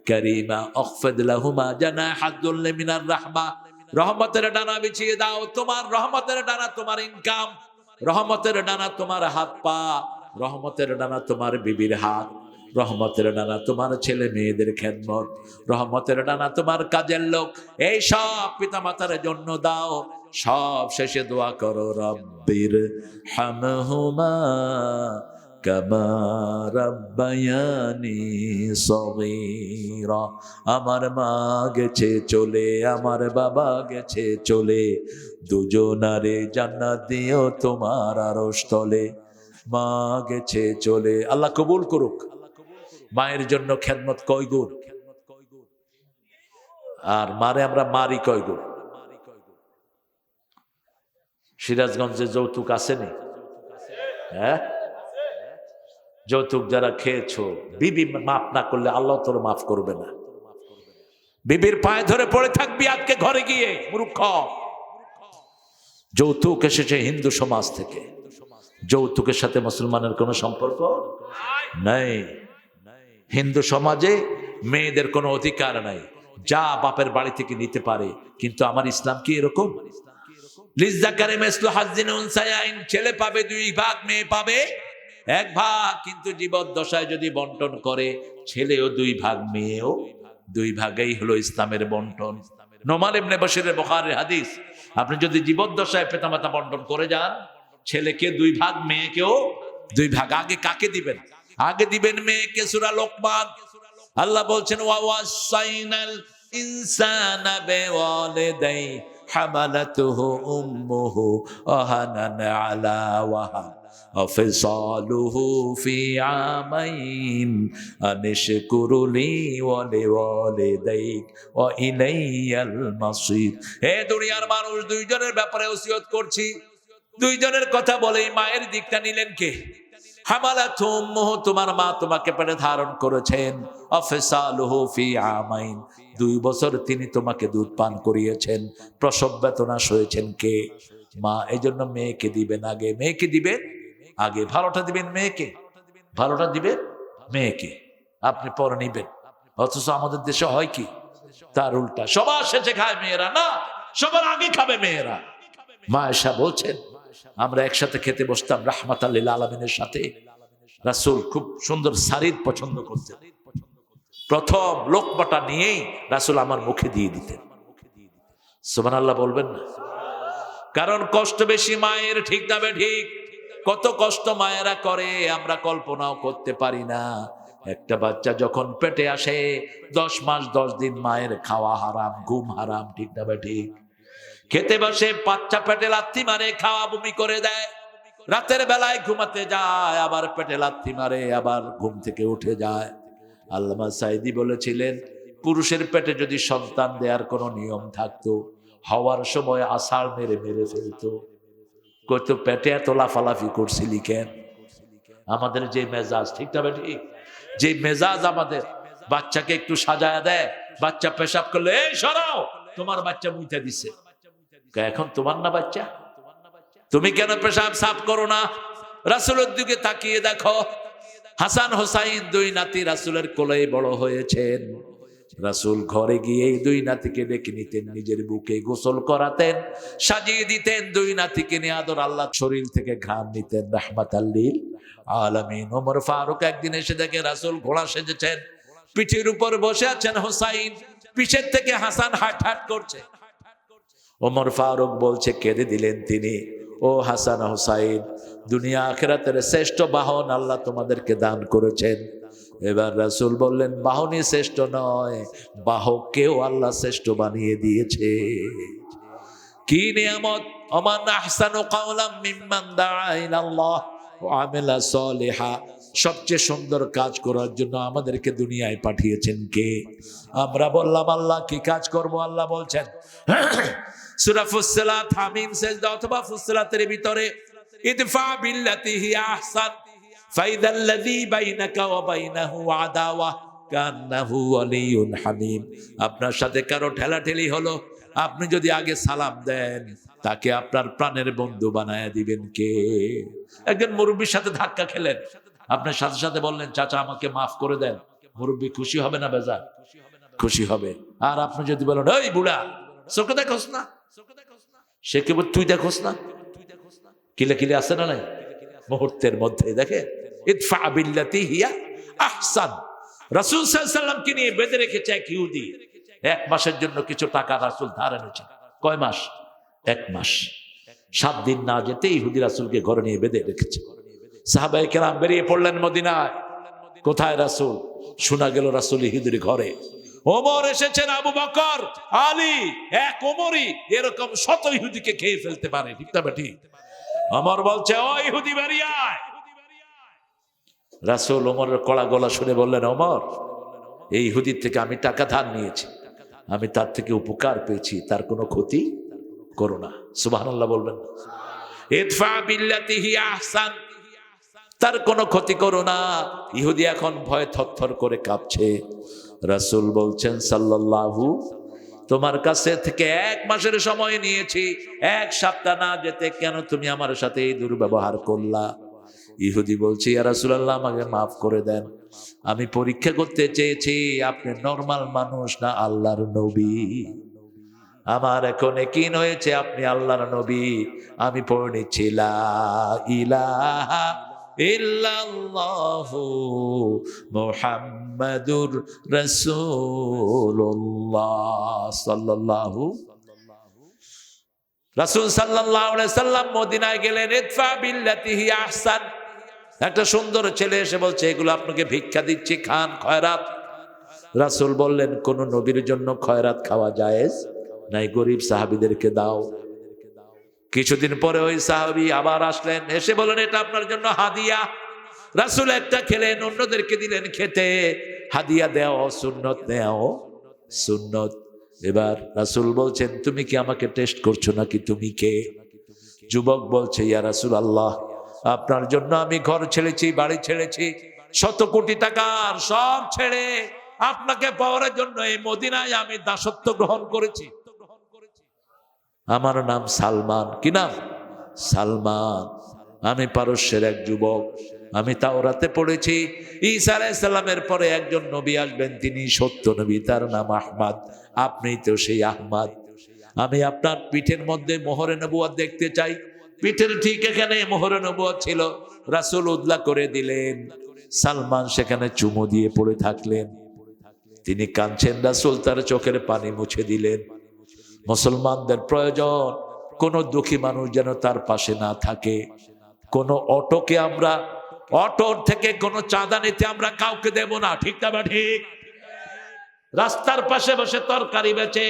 কারীমা, আখফিদ লাহুমা জানাহা যুল্লি মিনার রাহমা, রহমতের ডানা বিছিয়ে দাও, তোমার রহমতের ডানা তোমার ইনকাম, রহমতের ডানা তোমার হাত পা, রহমতের ডানা তোমার বিবির হাত, রহমতের ডানা তোমার ছেলে মেয়েদের খেদমত, রহমতের ডানা তোমার কাজের লোক। এই সব পিতামাতার জন্য দাও। সব শেষে দোয়া করো, রব্বির হামহুমা কামা রাব্বায়ানি সগীরা। আমার মা গেছে চলে, আমার বাবা গেছে চলে, দুজনারে জান্নাত দিও তোমার আরশ তলে। মা গেছে চলে, আল্লাহ কবুল করুক। মায়ের জন্য খেদমত কয় গুণ, আর মারে আমরা মারি কয় গুণ। সিরাজগঞ্জে যৌতুক আসেনি? হ্যাঁ, যৌতুক যারা খেয়েছো, বিবি মাফ না করলে আল্লাহ তোর মাফ করবে না। বিবির পায়ে ধরে পড়ে থাকবি আজকে ঘরে গিয়ে, মূর্খ। যৌতুক এসেছে হিন্দু সমাজ থেকে, যৌতুকের সাথে মুসলমানের কোনো সম্পর্ক নাই। হিন্দু সমাজে মেয়েদের কোনো অধিকার নাই, যা বাপের বাড়ি থেকে নিতে পারে। কিন্তু আমার ইসলাম কি এরকম? ছেলে পাবে 2 ভাগ, মেয়ে পাবে 1 ভাগ। কিন্তু জীবদ্দশায় যদি বন্টন করে, ছেলেও 2 ভাগ, মেয়েও 2 ভাগেই হলো ইসলামের বন্টন। নোমান ইবনে বশিরের বুখারীর হাদিস, আপনি যদি জীবদ্দশায় পিতামাতা বন্টন করে যান, ছেলেকে 2 ভাগ, মেয়েকেও 2 ভাগ। আগে কাকে দিবেন? আগে দিবেন মেয়েকে। সূরা লোকমান আল্লাহ বলছেন, ওয়া ওয়াসাইনাল ইনসানা বিওয়ালিদাই হামালাতুহু উম্মুহু ওয়াহানান আলা ওয়াহান وفصاله في عامين أن اشكر لي ولوالديك وإلي المصير। হে দুনিয়ার মানুষ, 2 জনের ব্যাপারে ওসিয়ত করছি। 2 জনের কথা বলেই মায়ের দিকটা নিলেন কে? হামালাতু উম্মুহু, তোমার মা তোমাকে পেটে ধারণ করেছেন। ওয়াফিসালুহু ফি আমাইন, 2 বছর তিনি তোমাকে দুধ পান করিয়েছেন। প্রসব বেদনা সয়েছেন কে? মা। এই জন্য মেয়েকে দিবেন আগে, মেয়েকে দিবেন আগে। ভালোটা দিবেন মেয়েকে, ভালোটা দিবেন মেয়েকে, আপনি পরে নিবেন। অথচ আমাদের দেশে হয় কি? তার উল্টা, সবার শেষে খায় মেয়েরা, না সবার আগে খাবে মেয়েরা। মা আয়েশা বলছেন, আমরা একসাথে খেতে বসতাম রাহমাতাল লিল আলামিনের সাথে। রাসূল খুব সুন্দর সারিদ পছন্দ করতেন। প্রথম লোকমাটা নিয়েই রাসূল আমার মুখে দিয়ে দিতেন। সুবহানাল্লাহ বলবেন না? কারণ কষ্ট বেশি মায়ের, ঠিক না ঠিক? কত কষ্ট মায়েরা করে আমরা কল্পনাও করতে পারি না। একটা বাচ্চা যখন পেটে আসে, 10 মাস 10 দিন মায়ের খাওয়া হারাম, ঘুম হারাম, ঠিক না ঠিক? খেতে বসে বাচ্চা পেটে লাথি মারে, খাওয়া বমি করে দেয়, রাতের বেলায় ঘুমাতে যায়, আবার পেটে লাথি মারে, আবার ঘুম থেকে উঠে যায়। আল্লামা সাঈদী বলেছিলেন, পুরুষের পেটে যদি সন্তান দেওয়ার কোনো নিয়ম থাকতো, হওয়ার সময় আষাঢ় মেরে মেরে ফেলতো। কত পেটে এত লাফালাফি করছিলি কেন? আমাদের যে মেজাজ, ঠিক না ঠিক? যে মেজাজ আমাদের, বাচ্চাকে একটু সাজায়া দেয়, বাচ্চা পেশাব করলে এই সরাও, তোমার বাচ্চা মুইতা দিছে। এখন তোমার না বাচ্চা, তুমি কেন পেশাব সাফ করো না? রাসূলের দিকে তাকিয়ে দেখো, হাসান হোসাইন 2 নাতি রাসূলের কোলেই বড় হয়েছেন। রাসূল ঘরে গিয়ে 2 নাতিকে ডেকে নিতেন, নিজের বুকে গোসল করাতেন, সাজিয়ে দিতেন। 2 নাতিকে নিয়ে আদর, আল্লাহ শরীর থেকে ঘাম নিতেন, রাহমাতাল লিল আলামিন। ওমর ফারুক একদিন এসে দেখে রাসূল ঘোড়া সেজেছেন, পিঠের উপর বসে আছেন হোসাইন, পিছের থেকে হাসান হাট হাট করছে। ওমর ফারুক বলছে, কেঁদে দিলেন তিনি, ও হাসান হোসাইন, দুনিয়া আখিরাতের শ্রেষ্ঠ বাহন আল্লাহ তোমাদেরকে দান করেছেন। এবার রাসূল বললেন, বাহনই শ্রেষ্ঠ নয়, বাহককেও আল্লাহ শ্রেষ্ঠ বানিয়ে দিয়েছে। কি নিয়ামত! ওমান আহসানু কাওলাম মিম্মান দাআ ইলাল্লাহ ওয়া আমিলা সলিহা। সবচেয়ে সুন্দর কাজ করার জন্য আমাদেরকে দুনিয়ায় পাঠিয়েছেন কে? আমরা বললাম আল্লাহ, কি কাজ করব? আল্লাহ বলছেন সূরা ফুসসিলাত, হামিম, সাজদা অথবা ফুসসিলাতের ভিতরে, ইদফা বিল্লাতি হিয়া আহসান ফাইদাল্লাযী বাইনাকা ওয়া বাইনাহু আদাওয়া কান্নাহু ওয়ালিয়ুন হামীম। আপনার সাথে কারো ঠেলাঠেলি হলো, আপনি যদি আগে সালাম দেন, তাকে আপনার প্রাণের বন্ধু বানায় দিবেন কে? একজন মুরব্বির সাথে ধাক্কা খেলেন, আপনার সাথে সাথে বললেন, চাচা আমাকে মাফ করে দেন, মুরব্বি খুশি হবে না বেজার? খুশি হবে। আর আপনি যদি বলেন, ওই বুড়া চোখে দেখোস না? সে কেবল তুই দেখোস না? কিলে কিলে আসে না নাই মুহূর্তের মধ্যে। দেখে ইদফা বিল্লাতি হিয়া আহসান। রাসূল সাল্লাল্লাহু আলাইহি ওয়াসাল্লামকে নিয়ে বেঁধে রেখেছে এক ইহুদি। 1 মাসের জন্য কিছু টাকা রাসূল ধার এনেছেন। কয় মাস? 1 মাস। 7 দিন না যেতে ইহুদি রাসূলকে ঘরে নিয়ে বেঁধে রেখেছে। সাহাবায়ে কেরাম বেরিয়ে পড়লেন মদিনায়। কোথায় রাসূল? শোনা গেল রাসূল ইহুদির ঘরে। ওমর এসেছেন, আবু বকর, আলী, এক ওমরই এরকম শত ইহুদিকে খেয়ে ফেলতে পারে। ঠিক না ঠিক? ওমর বলছে, ও ইহুদি বেরিয়ে আয়। রাসূল ওমরের কড়া গলা শুনে বললেন, ওমর, এই ইহুদির থেকে আমি টাকা ধার নিয়েছি, আমি তার থেকে উপকার পেয়েছি, তার কোনো ক্ষতি করো না। সুবহানাল্লাহ বলবেন। ইদফা বিল্লাতি হিয়া আহসান, তার কোনো ক্ষতি করো না। ইহুদি এখন ভয়ে থরথর করে কাঁপছে। রাসূল বলছেন সাল্লাল্লাহু, তোমার কাছে থেকে 1 মাসের সময় নিয়েছি, 1 সপ্তাহ না যেতে কেন তুমি আমার সাথে এই দুর্ব্যবহার করলা? ইহুদি বলছে, ইয়া রাসূলুল্লাহ, আমাকে মাফ করে দেন, আমি পরীক্ষা করতে চেয়েছি আপনি নরমাল মানুষ না আল্লাহর নবী। আমার এখন ইয়াকিন হয়েছে আপনি আল্লাহর নবী। আমি পড়ে নিচ্ছি লা ইলাহা ইল্লাল্লাহু মুহাম্মাদুর রাসূলুল্লাহ সাল্লাল্লাহু। রাসূল সাল্লাল্লাহু আলাইহি সাল্লাম মদিনায় গেলেন। ইদফা বিল্লাতি হিয়া আহসান, একটা সুন্দর ছেলে এসে বলছে, এগুলো আপনাকে ভিক্ষা দিচ্ছি, খান, খয়রাত। রাসূল বললেন, কোন নবীর জন্য খয়রাত খাওয়া জায়েজ নাই, গরিব সাহাবীদেরকে দাও। কিছুদিন পরে ওই সাহাবী আবার আসলেন, এসে বলেন, এটা আপনার জন্য হাদিয়া। রাসূল একটা খেলেন, অন্যদেরকে দিলেন খেতে। হাদিয়া দেও সুন্নত, নেও সুন্নত। এবার রাসূল বলছেন, তুমি কি আমাকে টেস্ট করছো নাকি? তুমি কে? যুবক বলছে, ইয়া রাসূলুল্লাহ, আপনার জন্য আমি ঘর ছেড়েছি, বাড়ি ছেড়েছি, 100 কোটি টাকার সব ছেড়ে আপনাকে পাওয়ার জন্য এই মদিনায় আমি দাসত্ব গ্রহণ করেছি। আমার নাম সালমান। কি নাম? সালমান। আমি পারস্যের এক যুবক। আমি তাওরাতে পড়েছি ঈসা আলাইহিস সালামের পরে একজন নবী আসবেন, তিনি সত্য নবী, তার নাম আহমদ। আপনি তো সেই আহমদ। আমি আপনার পিঠের মধ্যে মোহরে নবুয়ত দেখতে চাই। পিঠের ঠিক এখানে মোহরে নবুয়ত ছিল। রাসূল উদলা করে দিলেন। সালমান সেখানে চুমু দিয়ে পড়ে থাকলেন। তিনি কাঁদছেন, রাসূল তার চোখের পানি মুছে দিলেন। মুসলমানদের প্রয়োজন কোন দুঃখী মানুষ যেন তার পাশে না থাকে। কোন অটোকে আমরা, অটোর থেকে কোন চাঁদা নিতে আমরা কাউকে দেব না। ঠিক না ঠিক? রাস্তার পাশে বসে তরকারি বেচে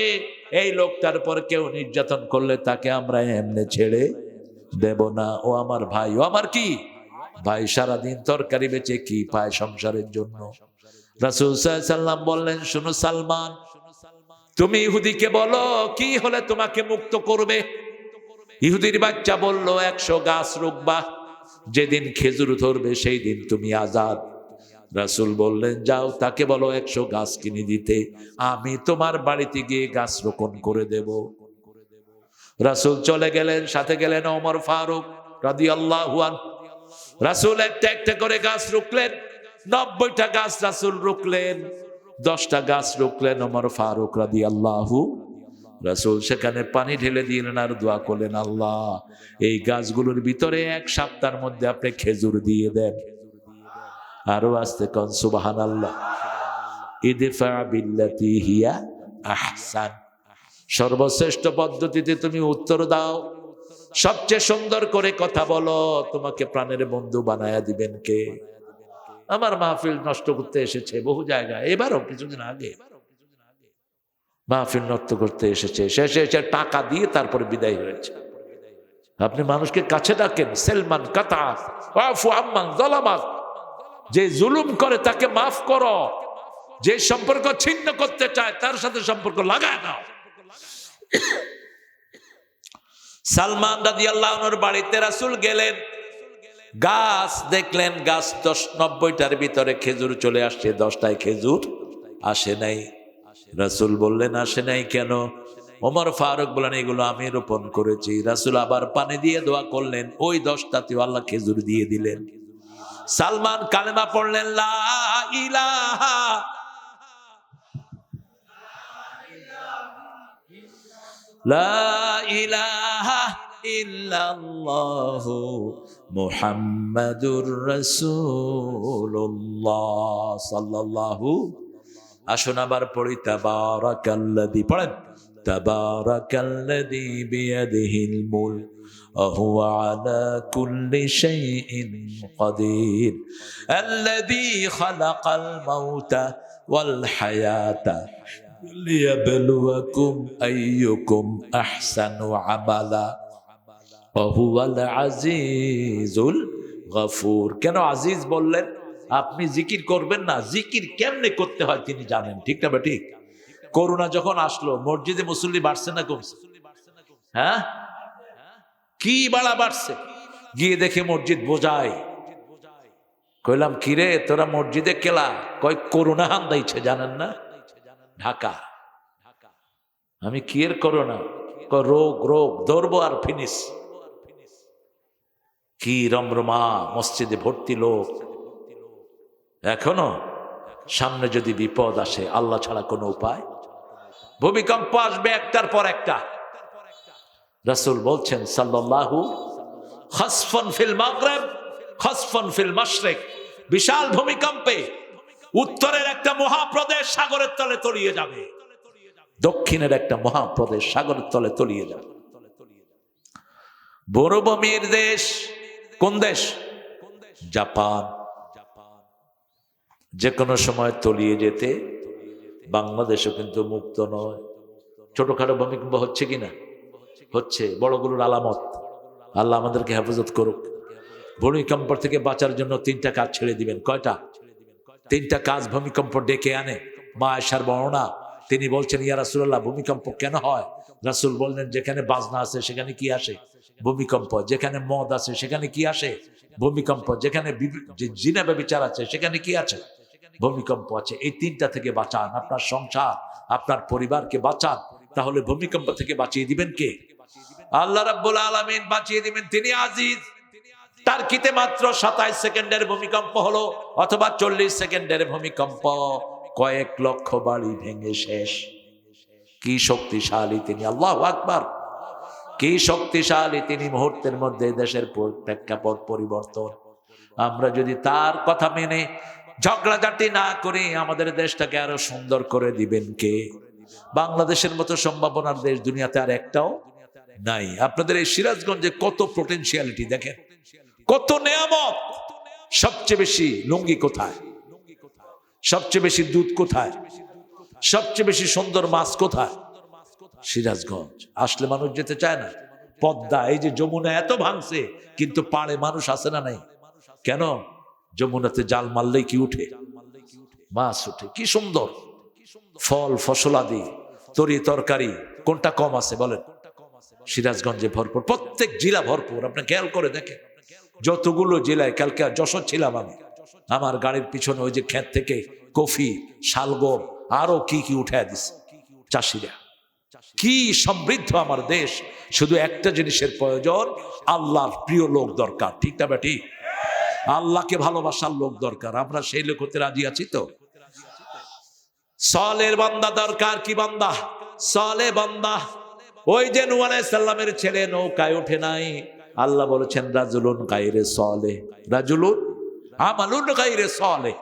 এই লোকটার পর কেউ নির্যাতন করলে তাকে আমরা এমনি ছেড়ে দেব না। ও আমার ভাই, ও আমার কি ভাই, সারাদিন তরকারি বেচে কি পায় সংসারের জন্য। রাসূল সাল্লাল্লাহু আলাইহি সাল্লাম বললেন, শোনো সালমান, তুমি ইহুদিকে বলো কি হলে তোমাকে মুক্ত করবে। ইহুদির বাচ্চা বলল, 100 গাছ রুকবা, যেদিন খেজুর ধরবে সেই দিন তুমি আজাদ। রাসূল বললেন, যাও তাকে বলো 100 গাছ কিনে দিতে, আমি তোমার বাড়িতে গিয়ে গাছ রোপণ করে দেব। রাসূল চলে গেলেন, সাথে গেলেন ওমর ফারুক রাদিয়াল্লাহু আনহু। রাসূল একটা একটা করে গাছ রুকলেন। 90টা গাছ রাসূল রুকলেন, 10টা গাছ রুকলেন ওমর ফারুক রাদিয়াল্লাহু। রাসূল সেখানে পানি ঢেলে দিলেন আর দোয়া করলেন, আল্লাহ এই গাছগুলোর ভিতরে 1 সপ্তাহের মধ্যে আপনি খেজুর দিয়ে দেন। আরো আস্তে কোন সুবহানাল্লাহ। ইদফা বিল্লাতি হিয়া আহসান, সর্বশ্রেষ্ঠ পদ্ধতিতে তুমি উত্তর দাও, সবচেয়ে সুন্দর করে কথা বলো, তোমাকে প্রাণের বন্ধু বানায়া দিবেন কে? আমার মাহফিল নষ্ট করতে এসেছে বহু জায়গায়, এবারও কিছুদিন আগে মাহফিল নষ্ট করতে এসেছে, শেষে এসে টাকা দিয়ে তারপরে বিদায় হয়েছে। আপনি মানুষকে কাছে ডাকেন, সেলমান কাতা ওয়াফু আম্মান যালামাক, যে জুলুম করে তাকে মাফ করো, যে সম্পর্ক ছিন্ন করতে চায় তার সাথে সম্পর্ক লাগায় দাও। সালমান রাদিয়াল্লাহু আনহুর বাড়িতে রাসূল গেলেন, গাছ দেখলেন, গাছ 90টার ভিতরে খেজুর চলে আসছে, 10টায় খেজুর আসে নাই। রাসূল বললেন, আসে নাই কেন? ওমর ফারুক বলেন, এগুলো আমি রোপণ করেছি। রাসূল আবার পানি দিয়ে দোয়া করলেন, ওই 10টাতেও আল্লাহ খেজুর দিয়ে দিলেন। সালমান কালেমা পড়লেন, লা ইলাহা লা ইলাহা ইল্লাল্লাহু মুহাম্মাদুর রাসূলুল্লাহ সাল্লাল্লাহু। আসুন আবার পড়ি তাবারাকাল্লাযী, পড়েন তাবারাকাল্লাযী বিয়াদিহিল মুলক ওয়া হুয়া আলা কুল্লি শাইইন কাদির আল্লাযী খালাকাল মাউতা ওয়াল হায়াতা লিয়াবলুয়াকুম আইয়ুকুম আহসানু আমালা ওয়া হুয়াল আজিজুল গফুর। কেন আজিজ বললেন? আপনি জিকির করবেন না, জিকির কেমনে করতে হয় তিনি জানেন, ঠিক না? ঠিক। করোনা যখন আসলো মসজিদে মুসল্লি বাড়ছে না কমছে? হ্যাঁ, কি বাড়া বাড়ছে। গিয়ে দেখে মসজিদ বোঝায়। কইলাম কিরে তোরা মসজিদে কেলা? কয় করোনা হান্দাইছে, জানেন না? ঢাকা। আমি কি এর করোনা? রোগ রোগ ধরবো আর ফিনিশ। কি রমরমা, মসজিদে ভর্তি লোক। এখনো সামনে যদি বিপদ আসে আল্লাহ ছাড়া কোনো উপায়? ভূমিকম্প আসবে একটার পর একটা। রাসূল বলছেন সাল্লাল্লাহু খাসফুন ফিল মাগরিব খাসফুন ফিল মাশরিক, বিশাল ভূমিকম্পে উত্তরের একটা মহাপ্রদেশ সাগরের তলে তলিয়ে যাবে, দক্ষিণের একটা মহাপ্রদেশ সাগরের তলে তলিয়ে যাবে। মরুভূমির দেশ কোন দেশ? জাপান। যে কোনো সময় তলিয়ে যেতে। বাংলাদেশও কিন্তু মুক্ত নয়। ছোটখাটো ভূমিকম্প হচ্ছে কিনা? হচ্ছে। বড়গুলোর আলামত। আল্লাহ আমাদেরকে হেফাজত করুক। ভূমিকম্প থেকে বাঁচার জন্য 3টা কাজ ছেড়ে দিবেন। কয়টা? 3টা কাজ ভূমিকম্প ডেকে আনে। মা আয়েশার বর্ণনা, তিনি বলছেন ইয়া রাসূলুল্লাহ ভূমিকম্প কেন হয়? রাসূল বললেন যেখানে বাজনা আছে সেখানে কি আসে? ভূমিকম্প। যেখানে মদ আছে সেখানে কি আসে? ভূমিকম্প। যেখানে জিনা ব্যভিচার আছে সেখানে কি আছে? ভূমিকম্প আছে। এই 3টা থেকে বাঁচান আপনার সংসার, আপনার পরিবারকে বাঁচান। তাহলে ভূমিকম্প থেকে বাঁচিয়ে দিবেন কে? আল্লাহ রাব্বুল আলামিন বাঁচিয়ে দিবেন, তিনি আজিজ। টার্কিতে মাত্র 27 সেকেন্ডের ভূমিকম্প হলো, অথবা 40 সেকেন্ডের ভূমিকম্প, কয়েক লক্ষ বাড়ি ভেঙে শেষ। কি শক্তিশালী তিনি, আল্লাহু আকবার। কি শক্তিশালী তিনি, মুহূর্তের মধ্যে দেশের প্রেক্ষাপট পরিবর্তন। আমরা যদি তার কথা মেনে ঝগড়াঝাটি না করে আমাদের দেশটাকে আরো সুন্দর করে দিবেন কে? বাংলাদেশের মতো সম্ভাবনার দেশ দুনিয়াতে আর একটাও নাই। আপনাদের এই সিরাজগঞ্জে কত পোটেনশিয়ালিটি দেখেন, কত নেয়ামত। সবচেয়ে বেশি লুঙ্গি কোথায়? সবচেয়ে বেশি দুধ কোথায়? সবচেয়ে বেশি সুন্দর মাছ কোথায়? সিরাজগঞ্জ। আসলে মানুষ যেতে চায় না। পদ্মা, এই যে যমুনা এত ভাঙছে, কিন্তু পাড়ে মানুষ আসে না নাই কেন? যমুনাতে জাল মারলেই কি উঠে? মাছ উঠে। কি সুন্দর ফল ফসলাদি, তরি তরকারি, কোনটা কম আছে বলেন? সিরাজগঞ্জে ভরপুর, প্রত্যেক জেলা ভরপুর। আপনি খেয়াল করে দেখেন যতগুলো জেলায়। কালকে যশোর ছিলাম আমি, আমার গাড়ির পিছনে ওই যে ক্ষেত থেকে কফি, শালগম, আরো কি কি উঠায় দিছে চাষিরা। কি সমৃদ্ধ আমার দেশ। শুধু একটা জিনিসের প্রয়োজন, আল্লাহর প্রিয় লোক দরকার, ঠিক না বেটি? আল্লাহকে ভালোবাসার লোক দরকার। আমরা সেই লোক হতে রাজি আছি তো? সালের বান্দা দরকার। কি বান্দা? সালে বান্দা। ওই যে নূহ আলাইহিস সালামের ছেলে নৌকায় ওঠে নাই, আল্লাহ বলেছেন রাজুলুন গায়রে সালেহ, রাজুলুন আমালুন গায়রে সালেহ।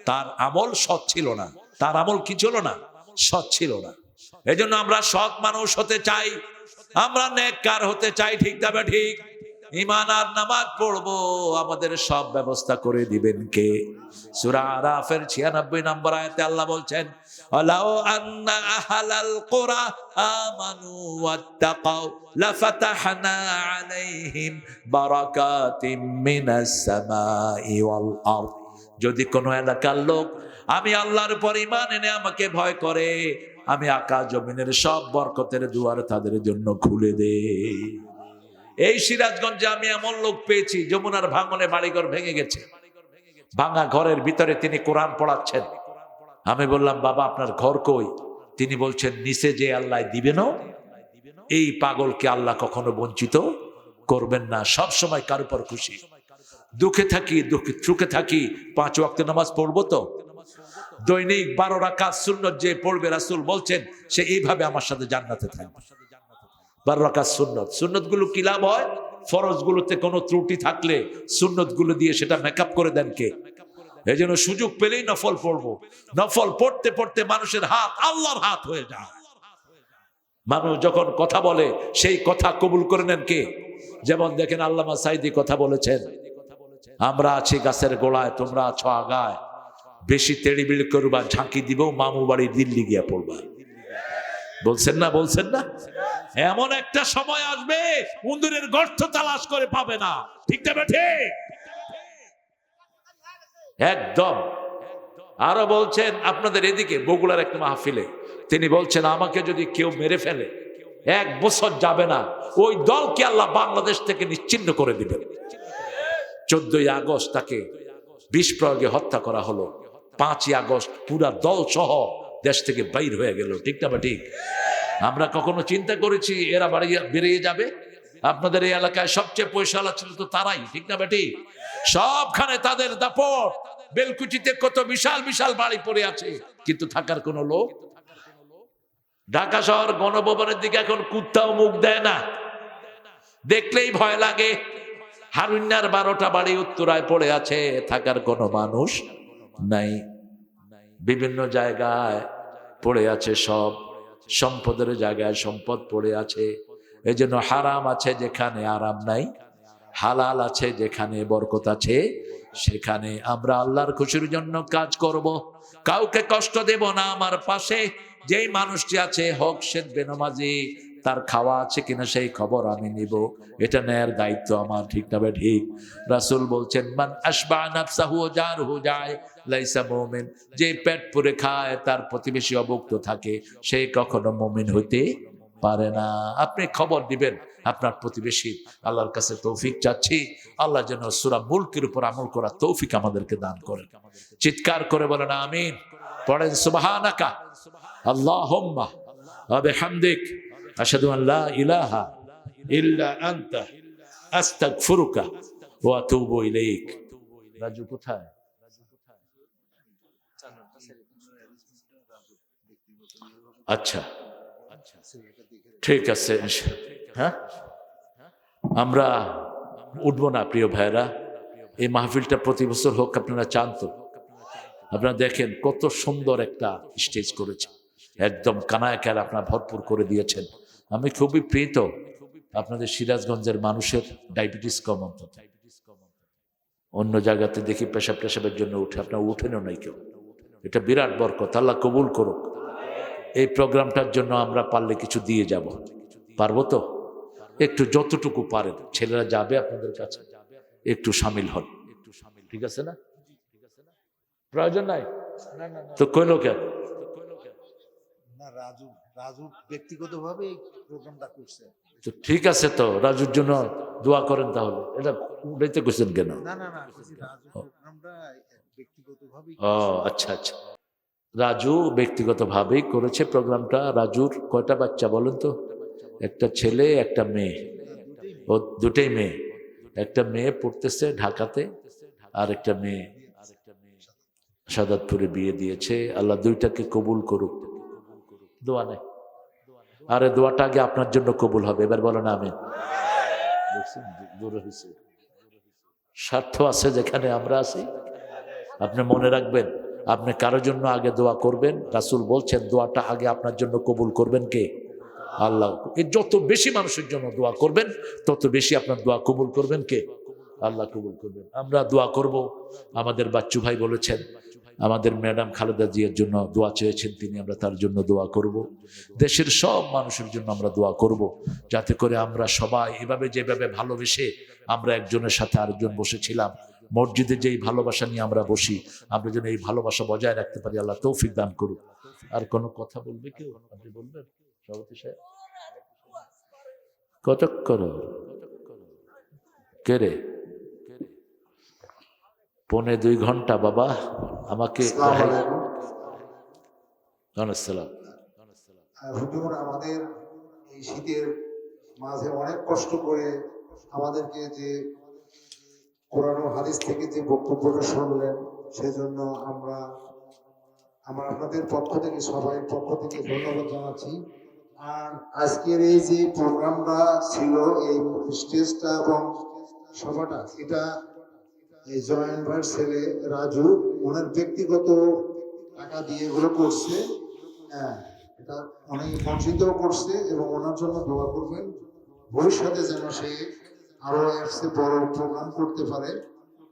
তার আমল সৎ ছিল না। তার আমল কি ছিল না? সৎ ছিল না। এজন্য আমরা সৎ মানুষ হতে চাই, আমরা নেককার হতে চাই, ঠিক না ঠিক? ঈমান আর নামাজ পড়বো, আমাদের সব ব্যবস্থা করে দিবেন কে? সূরা আরাফের 96 নম্বর আয়াতে আল্লাহ বলছেন আলাউ আন্না আহলাল কুরা আমানু ওয়াত্তাকাউ লাফাতাহনা আলাইহিম বারাকাতিম মিনাস সামাই ওয়াল আরদ। যদি কোনো এলাকার লোক আমি আল্লাহর উপর ঈমান এনে আমাকে ভয় করে, আমি আকাশ জমিনের সব বরকতের দুয়ার তাদের জন্য খুলে দেই। এই সিরাজগঞ্জে আমি এমন লোক পেয়েছি, যমুনার ভাঙনে বাড়িঘর ভেঙে গেছে, ভাঙা ঘরের ভিতরে তিনি কোরআন পড়াচ্ছেন। আমি বললাম বাবা আপনার ঘর কই? তিনি বলছেন নিচে যে আল্লাহ দিবেন। এই পাগলকে আল্লাহ কখনো বঞ্চিত করবেন না, সব সময় কার উপর খুশি। দুঃখে থাকি, সুখে থাকি, 5 ওয়াক্ত নামাজ পড়বো তো। দৈনিক 12 রাকাত সুন্নত যে পড়বে, রাসূল বলছেন সে এইভাবে আমার সাথে জান্নাতে থাকবে। 12 রাকাত সুন্নত। সুন্নত গুলো কি লাভ হয়? ফরজ গুলোতে কোনো ত্রুটি থাকলে সুন্নত গুলো দিয়ে সেটা মেকআপ করে দেন কে? এই জন্য সুযোগ পেলেই নফল পড়বো। নফল পড়তে পড়তে মানুষের হাত আল্লাহর হাত হয়ে যায়। মানুষ যখন কথা বলে সেই কথা কবুল করে নেন কে? যেমন দেখেন আল্লামা সাইদি কথা বলেছেন, আমরা আছি গাছের গোড়ায়, তোমরা আছো আগায়, বেশি তেড়িবিড়ি করবা, ঝাঁকি দিব, মামু বাড়ি দিল্লি গিয়া পড়বা। বলছেন না? বলছেন না? এমন একটা সময় আসবে উন্দুরের গর্ত তালাশ করে পাবে না। ঠিক না বেঠে? একদম। আরো বলছেন আপনাদের এদিকে বগুড়ার একটা মাহফিলে তিনি বলছেন, আমাকে যদি কেউ মেরে ফেলে 1 বছর যাবে না, ওই দলকে আল্লাহ বাংলাদেশ থেকে নিশ্চিহ্ন করে দিবেন। 14ই আগস্ট তাকে বিষ প্রয়োগে হত্যা করা হলো। 5ই আগস্ট পুরা দল সহ দেশ থেকে বাইর হয়ে গেল। ঠিক না? ঠিক। আমরা কখনো চিন্তা করেছি এরা বেরিয়ে যাবে? আপনাদের এই এলাকায় সবচেয়ে পয়সাওয়ালা ছিল তো তারাই। ঠিক না? ঠিক। সবখানে তাদের দাপট। বেলকুচিতে কত বিশাল বিশাল বাড়ি পড়ে আছে, কিন্তু থাকার কোনো লোক। ঢাকা শহর গণভবনের দিকে এখন কুত্তাও মুখ দেয় না, দেখলেই ভয় লাগে। হারুন্যার 12টা বাড়ি উত্তরায় পড়ে আছে, থাকার কোনো মানুষ নাই। বিভিন্ন জায়গায় পড়ে আছে, সব সম্পদের জায়গায় সম্পদ পড়ে আছে। এই জন্য হারাম আছে যেখানে আরাম নাই, হালাল আছে যেখানে বরকত আছে, সেখানে আমরা আল্লাহর খুশির জন্য কাজ করব। কাউকে কষ্ট দেব না। আমার পাশে যেই মানুষটি আছে, হোক সে বেনামাজি, তার খাওয়া আছে কিনা সেই খবর আমি নিব। এটা নেয়ার দায়িত্ব আমার। ঠিক না? ঠিক। রাসূল বলছেন, মান আশবা নাফসাহু জারহু যায় লাইসা মুমিন। যে পেট পুরে খায় তার প্রতিবেশী অভুক্ত থাকে, সে কখনো মুমিন হইতে পারে না। আপনি খবর দিবেন আপনার প্রতিবেশী। আল্লাহর কাছে তৌফিক চাচ্ছি, আল্লাহ যেন সূরা মুলকের উপর আমল করার তৌফিক আমাদেরকে দান করেন। চিৎকার করে বলেন আমিন। পড়েন সুবহানাকা আল্লাহুম্মা ওয়া বিহামদিক আশহাদু আন লা ইলাহা ইল্লা আনতা আস্তাগফিরুকা ওয়া আতুবু ইলাইক। রাজু কোথায়? আচ্ছা, ঠিক আছে। হ্যাঁ, আমরা উঠবো না প্রিয় ভাইরা। এই মাহফিলটা প্রতি বছর হোক, আপনারা চান তো? আপনারা দেখেন কত সুন্দর একটা স্টেজ করেছে, একদম কানায় কানায় আপনারা ভরপুর করে দিয়েছেন। আমি খুবই প্রীত আপনাদের সিরাজগঞ্জের মানুষের ডায়াবেটিস কম। অন্তত অন্য জায়গাতে দেখি পেশাব টেশাবের জন্য উঠে, আপনারা উঠেনও নাই কেউ। এটা বিরাট বরকত, আল্লাহ কবুল করুক। এই প্রোগ্রামটার জন্য আমরা পারলে কিছু দিয়ে যাব, পারবো তো? একটু যতটুকু পারেন, ছেলেরা যাবে আপনাদের কাছে, একটু সামিল হন। ঠিক আছে না? প্রয়োজন নাই তো কইলো কেন? রাজু ব্যক্তিগতভাবে এই প্রোগ্রামটা করছে। তো ঠিক আছে, তো রাজুর জন্য দোয়া করেন তাহলে। এটা উঠাইতে কইছেন কেন? না রাজু প্রোগ্রামটা ব্যক্তিগতভাবে। ও আচ্ছা আচ্ছা, রাজু ব্যক্তিগতভাবেই করেছে প্রোগ্রামটা। রাজুর কয়টা বাচ্চা বলেন তো? একটা ছেলে একটা মেয়ে। ও দুটেই মেয়ে। একটা মেয়ে পড়তেছে ঢাকাতে, আর একটা মেয়ে সাদাতপুরে বিয়ে দিয়েছে। আল্লাহ দুইটাকে কবুল করুক। দোয়া নেই, আরে দোয়াটা আগে আপনার জন্য কবুল হবে। এবার বলো না আমিন। স্বার্থ আছে যেখানে আমরা আছি। আপনি মনে রাখবেন, আপনি কারোর জন্য আগে দোয়া করবেন, রাসূল বলছেন দোয়াটা আগে আপনার জন্য কবুল করবেন কে? আল্লাহ। এই যত বেশি মানুষের জন্য দোয়া করবেন, তত বেশি আপনার দোয়া কবুল করবেন কে? আল্লাহ কবুল করবেন। আমরা দোয়া করব। আমাদের বাচ্চু ভাই বলেছেন আমাদের ম্যাডাম খালেদা জিয়ার জন্য দোয়া চেয়েছেন তিনি, আমরা তার জন্য দোয়া করব। দেশের সব মানুষের জন্য আমরা দোয়া করব, যাতে করে আমরা সবাই এভাবে যেভাবে ভালোবেসে আমরা একজনের সাথে আরেকজন বসেছিলাম, মসজিদে যেই ভালোবাসা নিয়ে আমরা বসি, আমরা যেন এই ভালোবাসা বজায় রাখতে পারি। আল্লাহ তৌফিক দান করুক। আর কোনো কথা বলবে কেউ? আপনি বলবেন সভাপতি সাহেব? কতক করো কে রে? 1.5 ঘন্টা বাবা আমাকে। হুজুর আমাদের এই শীতের মাঝে অনেক কষ্ট করে আমাদেরকে যে কোরআন ও হাদিস থেকে যে বক্তব্যটা শুনলেন, সেজন্য আমরা আপনাদের পক্ষ থেকে, সবাই পক্ষ থেকে ধন্যবাদ জানাচ্ছি। আর আজকের এই যে প্রোগ্রামটা ছিল, এই স্টেজটা এবং সভাটা, এটা এই জয়েন্ট ভাইয়ের ছেলে রাজু ওনার ব্যক্তিগত টাকা দিয়ে এগুলো করছে। হ্যাঁ, এটা অনেক বঞ্চিতও করছে এবং ওনার জন্য দোয়া করবেন ভবিষ্যতে যেন সে আরো এর চেয়ে বড় প্রোগ্রাম করতে পারে।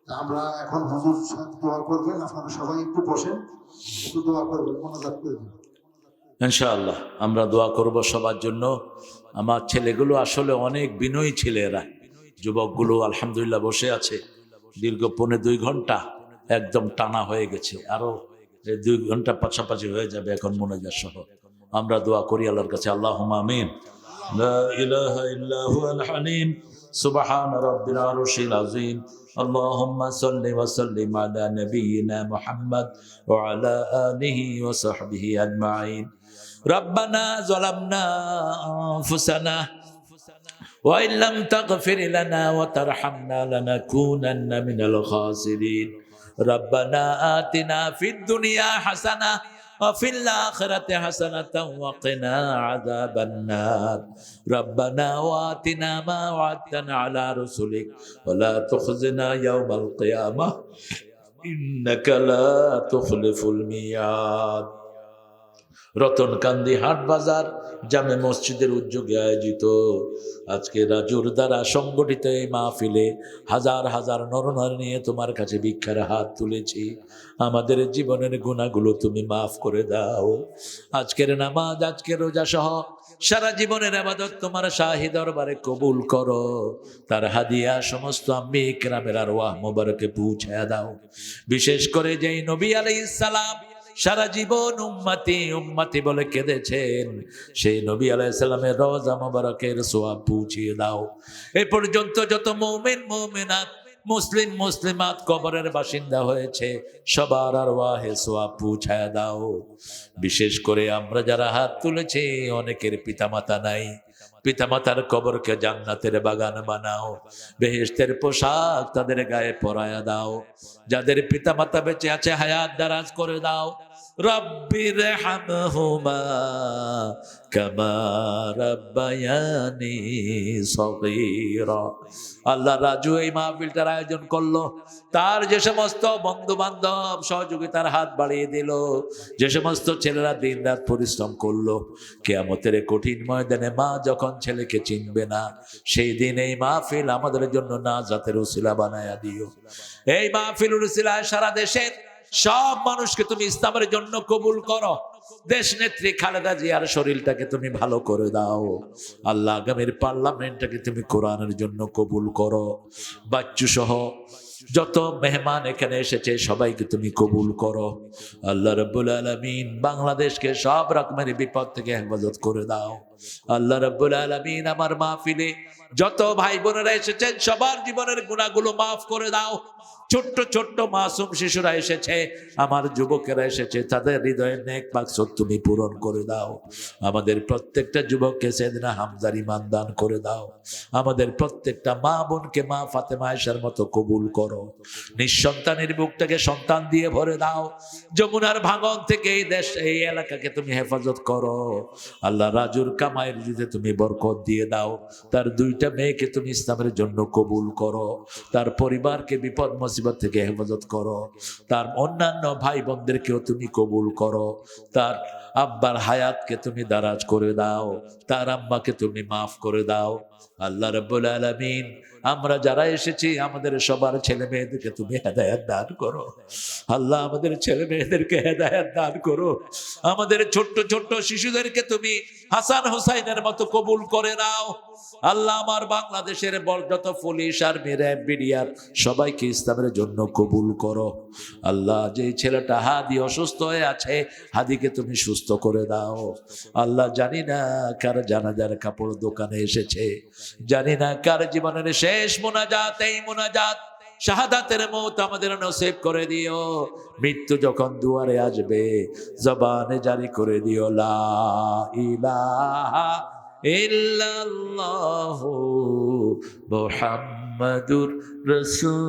তা আমরা এখন হুজুর সাহেব দোয়া করবেন, আপনারা সবাই একটু বসেন, একটু দোয়া করবেন, মোনাজাত করবেন। ইনশাআল্লাহ আমরা দোয়া করব সবার জন্য। আমার ছেলেগুলো আসলে অনেক বিনয়ী ছেলেরা, যুবকগুলো আলহামদুলিল্লাহ বসে আছে দীর্ঘ 1.5-2 ঘন্টা একদম টানা হয়ে গেছে, আরো 2 ঘন্টা পাশাপাশি হয়ে যাবে এখন মোনাজাত সহ। আমরা দোয়া করি আল্লাহর কাছে, আল্লাহুম্মা আমিন। লা ইলাহা ইল্লা হুয়াল হালিম সুবহান রাব্বিল আরশিল আযীম। আল্লাহুম্মা সাল্লি ওয়া সাল্লিম আলা নাবিয়িনা মুহাম্মদ ওয়া আলা আলিহি ওয়া সাহবিহি আজমাইন। ربنا ظلمنا أنفسنا وإن لم تغفر لنا وترحمنا لنكونن من الخاسرين ربنا آتنا في الدنيا حسنة وفي الآخرة حسنة وقنا عذاب النار ربنا وآتنا ما وعدتنا على رسلك ولا تخزنا يوم القيامة إنك لا تخلف الميعاد। রতনকান্দি হাট বাজার জামে মসজিদের উদ্যোগে আয়োজিত আজকে রাজুর দ্বারা সংগঠিত এই মাহফিলে হাজার হাজার নরনারী নিয়ে তোমার কাছে ভিক্ষার হাত তুলেছি। আমাদের জীবনের গুনাহগুলো তুমি মাফ করে দাও। আজকের নামাজ, আজকের রোজা সহ সারা জীবনের ইবাদত তোমার শাহী দরবারে কবুল করো। তার হাদিয়া সমস্ত আম্মে কেরামের আরওয়াহ মোবারকে পৌঁছায়া দাও। বিশেষ করে যেই নবী আলাইহিস সালাম সারা জীবন উম্মতি উম্মতি বলে কেঁদেছেন, সেই নবী আলাইহিস সালামের রওজা মোবারকের সোয়াব পৌঁছিয়ে দাও। এই পর্যন্ত যত মুমিন মুমিনাত মুসলিম মুসলিমাত কবরের বাসিন্দা হয়েছে সবার আরওয়াহে সোয়াব পৌঁছায় দাও। বিশেষ করে আমরা যারা হাত তুলেছি অনেকের পিতামাতা নাই, পিতামাতার কবরকে জান্নাতের বাগান বানাও, বেহেশতের পোশাক তাদের গায়ে পরায়া দাও। যাদের পিতামাতা বেঁচে আছে হায়াত দারাজ করে দাও। রব্বির হামহুমা কামা রাব্বায়ানি সগীরা। আল্লাহ রাজু এই মাহফিলটার আয়োজন করলো, তার যে সমস্ত বন্ধু বান্ধব সহযোগিতার হাত বাড়িয়ে দিল, যে সমস্ত ছেলেরা দিন রাত পরিশ্রম করলো, কিয়ামতের কঠিন ময়দানে মা যখন ছেলেকে চিনবে না, সেই দিন এই মাহফিল আমাদের জন্য নাজাতের উসিলা বানায়া দিও। এই মাহফিলের উসিলায় সারা দেশের সব মানুষকে তুমি ইসলামের জন্য কবুল করো। দেশ নেত্রী খালেদা জিয়ার শরীরটাকে তুমি ভালো করে দাও। আল্লাহ আগামীর পার্লামেন্টটাকে তুমি কোরআনের জন্য কবুল করো। বাচ্চু সহ যত মেহমান এখানে এসেছে সবাইকে তুমি কবুল করো। আল্লাহ রাব্বুল আলামিন বাংলাদেশকে সব রকমের বিপদ থেকে হেফাজত করে দাও। আল্লাহ রাব্বুল আলামিন আমার মাহফিলে যত ভাই বোনেরা এসেছেন সবার জীবনের গুনাহগুলো মাফ করে দাও। ছোট্ট ছোট্ট মাসুম শিশুরা এসেছে, আমার যুবকেরা এসেছে, তাদের হৃদয়ের নেক মাকসুদ তুমি পূরণ করে দাও। আমাদের প্রত্যেকটা যুবককে সেদিনা হামজার ঈমান দান করে দাও। আমাদের প্রত্যেকটা মা বোনকে মা ফাতেমা আয়েশার মতো কবুল করো। নিঃসন্তানের বুকটাকে সন্তান দিয়ে ভরে দাও। যমুনার ভাঙন থেকে এই দেশ এই এলাকাকে তুমি হেফাজত করো। আল্লাহ রাজুর কামাইয়ের রুজিতে তুমি বরকত দিয়ে দাও। তার 2টা মেয়েকে তুমি ইসলামের জন্য কবুল করো। তার পরিবারকে বিপদ মুসিবত থেকে হেফাজত করো। তার অন্যান্য ভাই বোনদেরকেও তুমি কবুল করো। তার আব্বার হায়াতকে তুমি দারাজ করে দাও। তার আম্মাকে তুমি মাফ করে দাও। আল্লাহ রাব্বুল আলামিন আমরা যারা এসেছি আমাদের সবার ছেলে মেয়েদেরকে তুমি হেদায়েত দান করো। আল্লাহ আমাদের ছেলে মেয়েদেরকে হেদায়েত দান করো। আমাদের ছোট্ট ছোট্ট শিশুদেরকে তুমি হাসান হুসাইনের মতো কবুল করে নাও। আল্লাহ আমার বাংলাদেশের যত পুলিশ আর্মি র্যাব বিডিআর সবাইকে ইসলামের জন্য কবুল করো। আল্লাহ যে ছেলেটা হাদি অসুস্থ হয়ে আছে হাদিকে তুমি সুস্থ করে দাও। আল্লাহ জানি না কার জানাজার কাপড় দোকানে এসেছে, জানি না কার জীবনের শেষ মোনাজাত এই মোনাজাত। শাহাদাতের মওত আমাদের নসিব করে দিও। মৃত্যু যখন দুয়ারে আসবে জবানে জারি করে দিও লা ইলাহা ইল্লাল্লাহু মুহাম্মাদুর রাসূলুল্লাহ।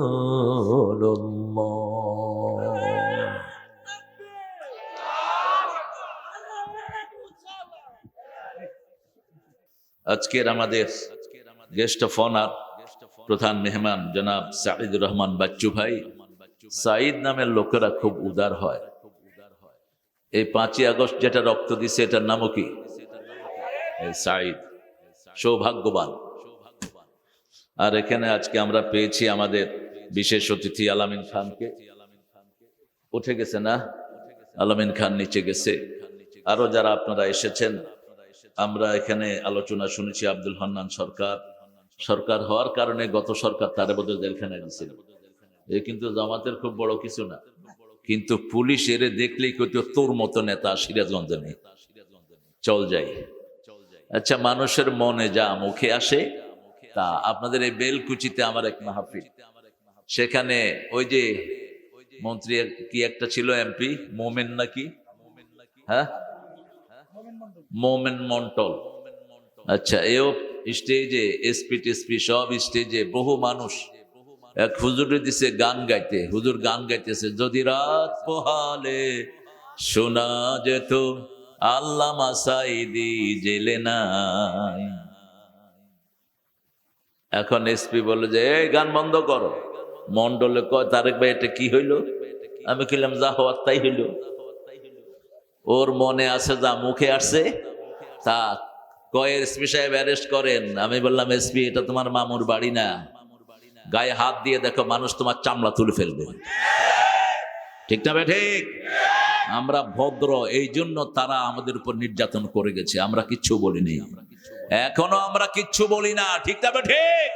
আজকের আমাদের গেস্ট অফ অনার প্রধান মেহমান জনাব সাঈদুর রহমান বাচ্চু ভাই। সাঈদ নামের লোকেরা খুব উদার হয়। এই 5ই আগস্ট যেটা রক্ত দিছে এটার নামও কি? এই সাঈদ, সৌভাগ্যবান। আর এখানে আজকে আমরা পেয়েছি আমাদের বিশেষ অতিথি আলামিন খানকে। উঠে গেছে না? আলামিন খান নিচে গেছে। আরো যারা আপনারা এসেছেন, আমরা এখানে আলোচনা শুনেছি আব্দুল হান্নান সরকার হওয়ার কারণে গত সরকার তারে বোধহয় জেলখানায় দিয়েছিল। এ কিন্তু জামাতের খুব বড় কিছু না, কিন্তু পুলিশ এরে দেখলেই কইতো তোর মতো নেতা সিরাজগঞ্জে নেই, চল যাই। আচ্ছা, মানুষের মনে যা মুখে আসে তা। আপনাদের এই বেলকুচিতে আমার এক মাহফিল, সেখানে ওই যে মন্ত্রী কি একটা ছিল, এমপি মোমেন নাকি, হ্যাঁ মোমেন মন্ডল। আচ্ছা, এও স্টেজে এসপি টেসপি সব স্টেজে বহু মানুষ। এক হুজুরে দিছে গান গাইতে, হুজুর গান গাইতেছে, যদি রাত পোহালে শোনা যেত আল্লামা সাঈদী জেলে নাই। এখন এসপি বলে যে এই গান বন্ধ করো। মন্ডলে কয়, তারেক ভাই এটা কি হইল? আমি কইলাম যা হওয়ার তাই হইল। ওর মনে আছে, যা মুখে আসছে তা কয় এসপি সাহেব অ্যারেস্ট করেন। আমি বললাম এসপি, এটা তোমার মামুর বাড়ি না, গায়ে হাত দিয়ে দেখো মানুষ তোমার চামড়া তুলে ফেলবে। ঠিক না বে ঠিক? আমরা ভদ্র, এই জন্য তারা আমাদের উপর নির্যাতন করে গেছে, আমরা কিচ্ছু বলিনি, এখনো আমরা কিচ্ছু বলি না। ঠিক না বে ঠিক?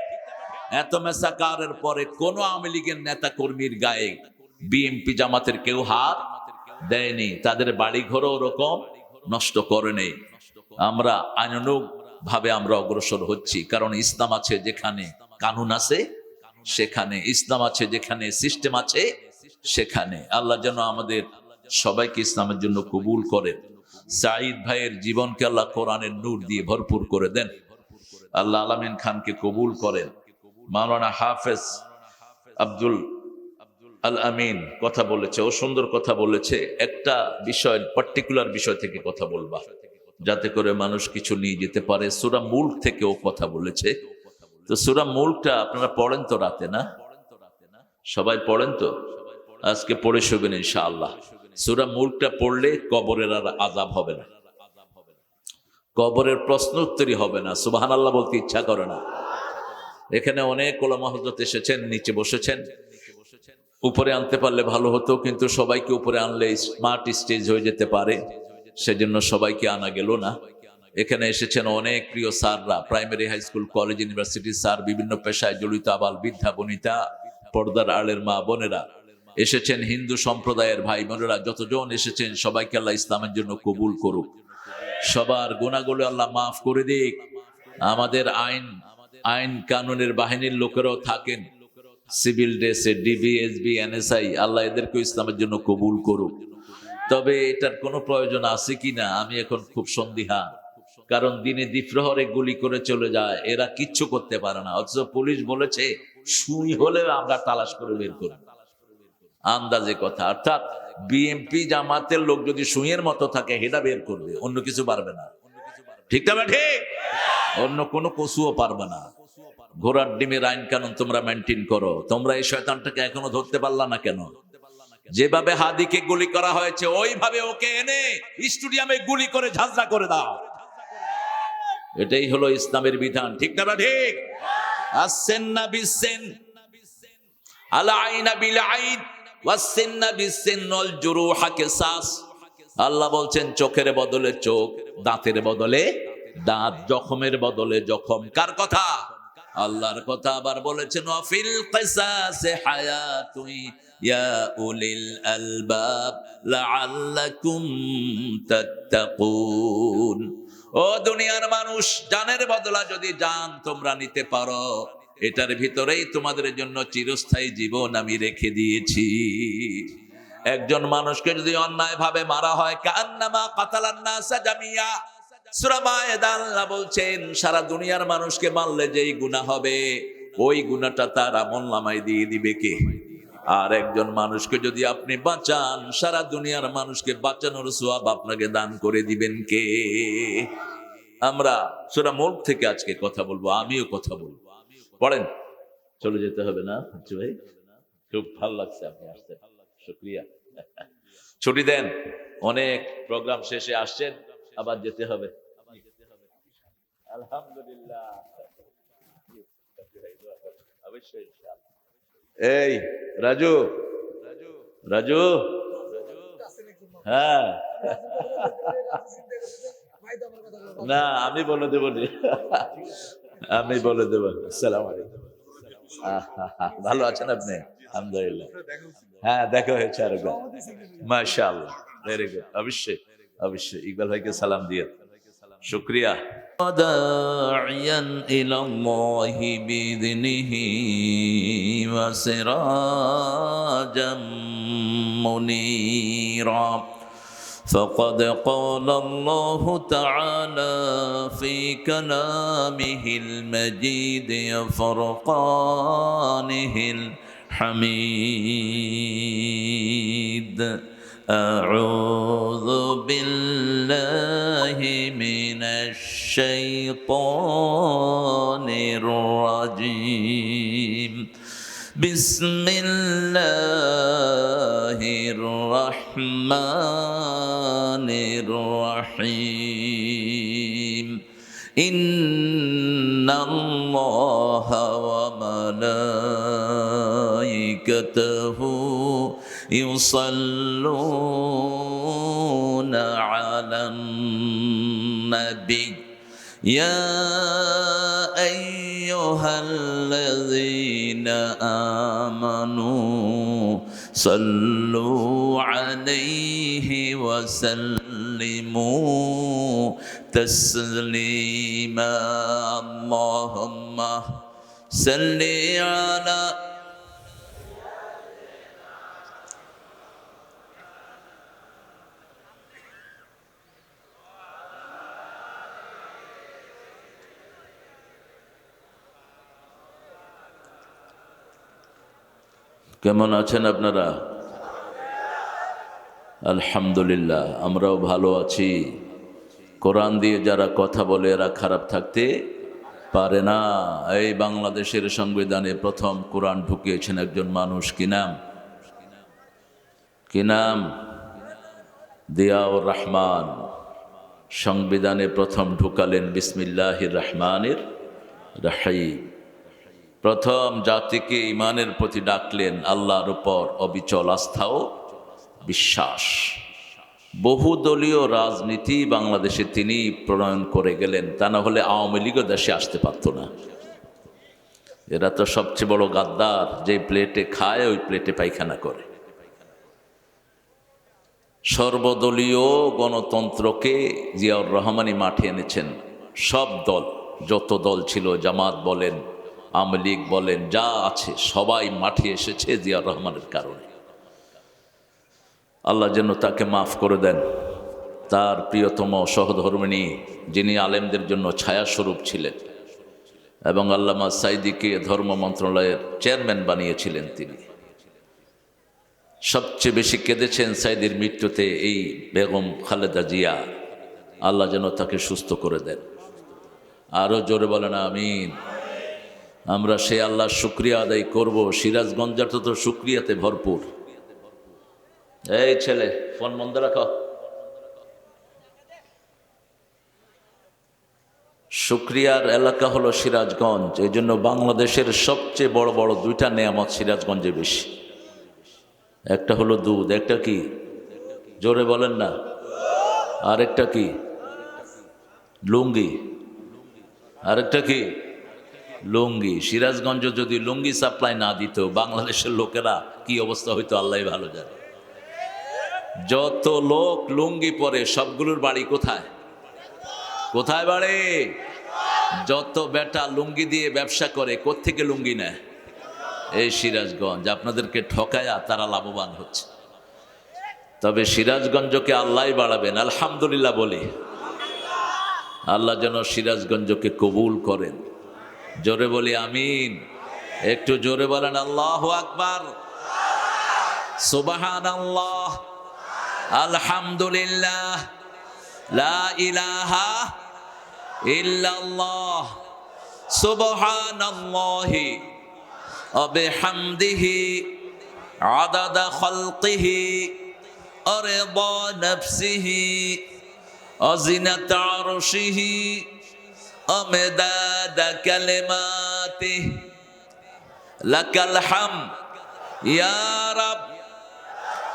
এত মেসাকারের পরে কোন আওয়ামী লীগের নেতা কর্মীর গায়ে বিএনপি জামাতের কেউ হাত দেয়নি, তাদের বাড়ি ঘরও ওরকম নষ্ট করে নেই। আমরা আইনানুগ ভাবে আমরা অগ্রসর হচ্ছি, কারণ ইসলাম আছে যেখানে কানুন আছে সেখানে, ইসলাম আছে যেখানে সিস্টেম আছে সেখানে। আল্লাহ যেন আমাদের সবাইকে ইসলামের জন্য কবুল করেন। সাঈদ ভাইয়ের জীবনকে আল্লাহ কোরআনের নূর দিয়ে ভরপুর করে দেন। আল্লাহ আলামিন খানকে কবুল করেন। মাওলানা হাফেজ আব্দুল আল আমিন কথা বলেছে, ও সুন্দর কথা বলেছে। একটা বিষয়, পার্টিকুলার বিষয় থেকে কথা বলবা যাতে করে মানুষ কিছু নিয়ে যেতে পারে। সূরা মুলক থেকে ও কথা বলেছে। তো সূরা মুলকটা আপনারা পড়েন তো রাতে, না সবাই পড়েন তো? আজকে পড়ে শুবেন ইনশাআল্লাহ। সূরা মুলকটা পড়লে কবরের আর আযাব হবে না, কবরের প্রশ্ন উত্তরই হবে না। সুবহানাল্লাহ বলতে ইচ্ছা করে না। এখানে অনেক ওলামা হযরত এসেছেন, নিচে বসেছেন। উপরে আনতে পারলে ভালো হতো, কিন্তু সবাইকে উপরে আনলে স্মার্ট স্টেজ হয়ে যেতে পারে, সেজন্য সবাইকে আনা গেল না। এখানে এসেছেন অনেক প্রিয় স্যাররা, primary, high school, college, university sir, বিভিন্ন পেশায় জড়িত আবাল বৃদ্ধা বনিতা, পর্দার আড়ের মা বোনেরা এসেছেন, হিন্দু সম্প্রদায়ের ভাই বোনেরা যতজন এসেছেন, সবাইকে আল্লাহ ইসলামের জন্য কবুল করুক, সবার গুনাহগুলো আল্লাহ মাফ করে দিক। আমাদের আইন কানুনের বাহিনীর লোকেরাও থাকেন সিভিল ড্রেসে, ডিবি, এসবি, এনএসআই, আল্লাহ এদেরকে ইসলামের জন্য কবুল করুক। তবে এটার কোনো প্রয়োজন আছে কিনা আমি এখন খুব সন্দিহান, কারণ দিনে দ্বিপ্রহরে গুলি করে চলে যায়, এরা কিচ্ছু করতে পারে না। অথচ পুলিশ বলেছে সুই হলে আমরা তালাশ করে বের করব, আন্দাজে কথা। অর্থাৎ বিএনপি জামাতের লোক যদি সুইয়ের মতো থাকে হেডা বের করবে, অন্য কিছু পারবে না। ঠিক না ঠিক? অন্য কোনো কসুও পারবে না। ঘোড়ার ডিমের আইন কানুন তোমরা মেনটেন করো। তোমরা এই শয়তানটাকে এখনো ধরতে পারলা না কেন? যেভাবে হাদিকে গুলি করা হয়েছে ওইভাবে ওকে এনে স্টেডিয়ামে গুলি করে ঝাঁঝরা করে দাও। এটাই হলো ইসলামের বিধান। ঠিক না ঠিক? আসেন্না বিসেন আলা আইনা বিল আইন ওয়াসেন্না বিসেন ওয়াল জুরুহা কিসাস। আল্লাহ বলছেন চোখের বদলে চোখ, দাঁতের বদলে দাঁত, জখমের বদলে জখম। কার কথা? আল্লাহর কথা। আবার বলেছেন ওয়াফিল কিসাসে হায়াতুন ইয়া উলিল আলবাব লাআল্লাকুম তাত্তাকুন। ও দুনিয়ার মানুষ, জানের বদলা যদি জান তোমরা নিতে পারো, এটার ভিতরেই তোমাদের জন্য চিরস্থায়ী জীবন আমি রেখে দিয়েছি। একজন মানুষকে যদি অন্যায় ভাবে মারা হয়, কান্নামা কাতালান নাসা জামিয়া, সূরা মায়েদা আল্লাহ বলছেন সারা দুনিয়ার মানুষকে মারলে যেই গুনাহ হবে ওই গুনাহটা তার আমলনামায় দিয়ে দিবে কে? আর একজন মানুষকে যদি আপনি বাঁচান, সারা দুনিয়ার মানুষকে বাঁচানোর সওয়াব আপনাকে দান করে দিবেন কে? আমরা সূরা মুলক থেকে আজকে কথা বলবো, আমিও কথা বলবো। পড়েন। চলে যেতে হবে না আচ্ছা ভাই? খুব ভালো লাগছে আপনি আসতে, শুকরিয়া। ছুটি দেন, অনেক প্রোগ্রাম শেষে আসছেন, আবার যেতে হবে। আলহামদুলিল্লাহ, অবশ্যই ইনশাআল্লাহ। এই রাজু, রাজু, হ্যাঁ না আমি বলে দেবো নি, আমি বলে দেবো। আসসালামু আলাইকুম। ভালো আছেন আপনি? আলহামদুলিল্লাহ, হ্যাঁ দেখা হয়েছে আরেকবার, মাশাআল্লাহ, ভেরি গুড। অবশ্যই অবশ্যই ইকবাল ভাইকে সালাম দিয়ে শুকরিয়া। داعيا إلى الله بإذنه وسراجا منيرا فقد قال الله تعالى في كلامه المجيد وفرقانه الحميد أعوذ بالله من الشيطان الرجيم بسم الله الرحمن الرحيم إن الله وملائكته يصلون على النبي يا أيها الذين آمنوا صلوا عليه وسلموا تسليما اللهم صل على কেমন আছেন আপনারা? আলহামদুলিল্লাহ, আমরাও ভালো আছি। কোরআন দিয়ে যারা কথা বলে এরা খারাপ থাকতে পারে না। এই বাংলাদেশের সংবিধানে প্রথম কোরআন ঢুকিয়েছেন একজন মানুষ, কি নাম? কি নাম? জিয়াউর রহমান। সংবিধানে প্রথম ঢুকালেন বিসমিল্লাহির রহমানির রহিম। প্রথম জাতিকে ইমানের প্রতি ডাকলেন, আল্লাহর উপর অবিচল আস্থা ও বিশ্বাস। বহুদলীয় রাজনীতি বাংলাদেশে তিনি প্রণয়ন করে গেলেন, তা না হলে আওয়ামী লীগও দেশে আসতে পারত না। এরা তো সবচেয়ে বড় গাদ্দার, যে প্লেটে খায় ওই প্লেটে পায়খানা করে। সর্বদলীয় গণতন্ত্রকে জিয়াউর রহমানই মাঠে এনেছেন। সব দল, যত দল ছিল, জামাত বলেন, আওয়ামী লীগ বলেন, যা আছে সবাই মাঠে এসেছে জিয়াউর রহমানের কারণে। আল্লাহ যেন তাকে মাফ করে দেন। তার প্রিয়তম সহধর্মিণী, যিনি আলেমদের জন্য ছায়াস্বরূপ ছিলেন এবং আল্লামা সাইদিকে ধর্ম মন্ত্রণালয়ের চেয়ারম্যান বানিয়েছিলেন, তিনি সবচেয়ে বেশি কেঁদেছেন সাইদির মৃত্যুতে এই বেগম খালেদা জিয়া। আল্লাহ যেন তাকে সুস্থ করে দেন। আরও জোরে বলেন আমিন। আমরা সে আল্লাহর শুকরিয়া আদায় করব। সিরাজগঞ্জটা তো শুকরিয়াতে ভরপুর। এই ছেলে, ফোন বন্ধ রাখো। শুকরিয়ার এলাকা হলো সিরাজগঞ্জ। এই জন্য বাংলাদেশের সবচেয়ে বড় বড় দুইটা নেয়ামত সিরাজগঞ্জে বেশি। একটা হলো দুধ, একটা কি? জোরে বলেন না। আরেকটা কি? লুঙ্গি। আরেকটা কি? লুঙ্গি। সিরাজগঞ্জ যদি লুঙ্গি সাপ্লাই না দিত, বাংলাদেশের লোকেরা কি অবস্থা হইতো আল্লাহ ভালো জানে। যত লোক লুঙ্গি পরে সবগুলোর বাড়ি কোথায়? কোথায় বাড়ি? যত বেটা লুঙ্গি দিয়ে ব্যবসা করে, কোত্থেকে লুঙ্গি নেয়? এই সিরাজগঞ্জ। আপনাদেরকে ঠকায়া তারা লাভবান হচ্ছে। তবে সিরাজগঞ্জকে আল্লাহ বাড়াবেন, আলহামদুলিল্লাহ বলি। আল্লাহ যেন সিরাজগঞ্জকে কবুল করেন। জোরে বলি আমিন। একটু জোরে বলেন আল্লাহু আকবার, সুবহানাল্লাহ, আলহামদুলিল্লাহ, লা ইলাহা ইল্লাল্লাহ সুবহানাল্লাহি ওয়া বিহামদিহি আদাদা খালকিহি ওয়া রিদা নাফসিহি ওয়া জিনাতা আরশিহি ওয়া মিদাদা কালিমাতিহি লাকাল হামদ ইয়া রাব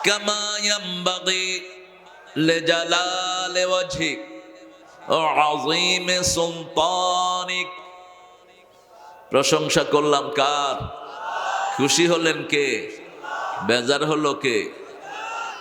কামা ইয়ানবাগি লিজালালি ওয়াজহিক ওয়া আযীমি সুলতানিক। প্রশংসা করলাম কার? খুশি হলেন কে? বেজার হলো কে?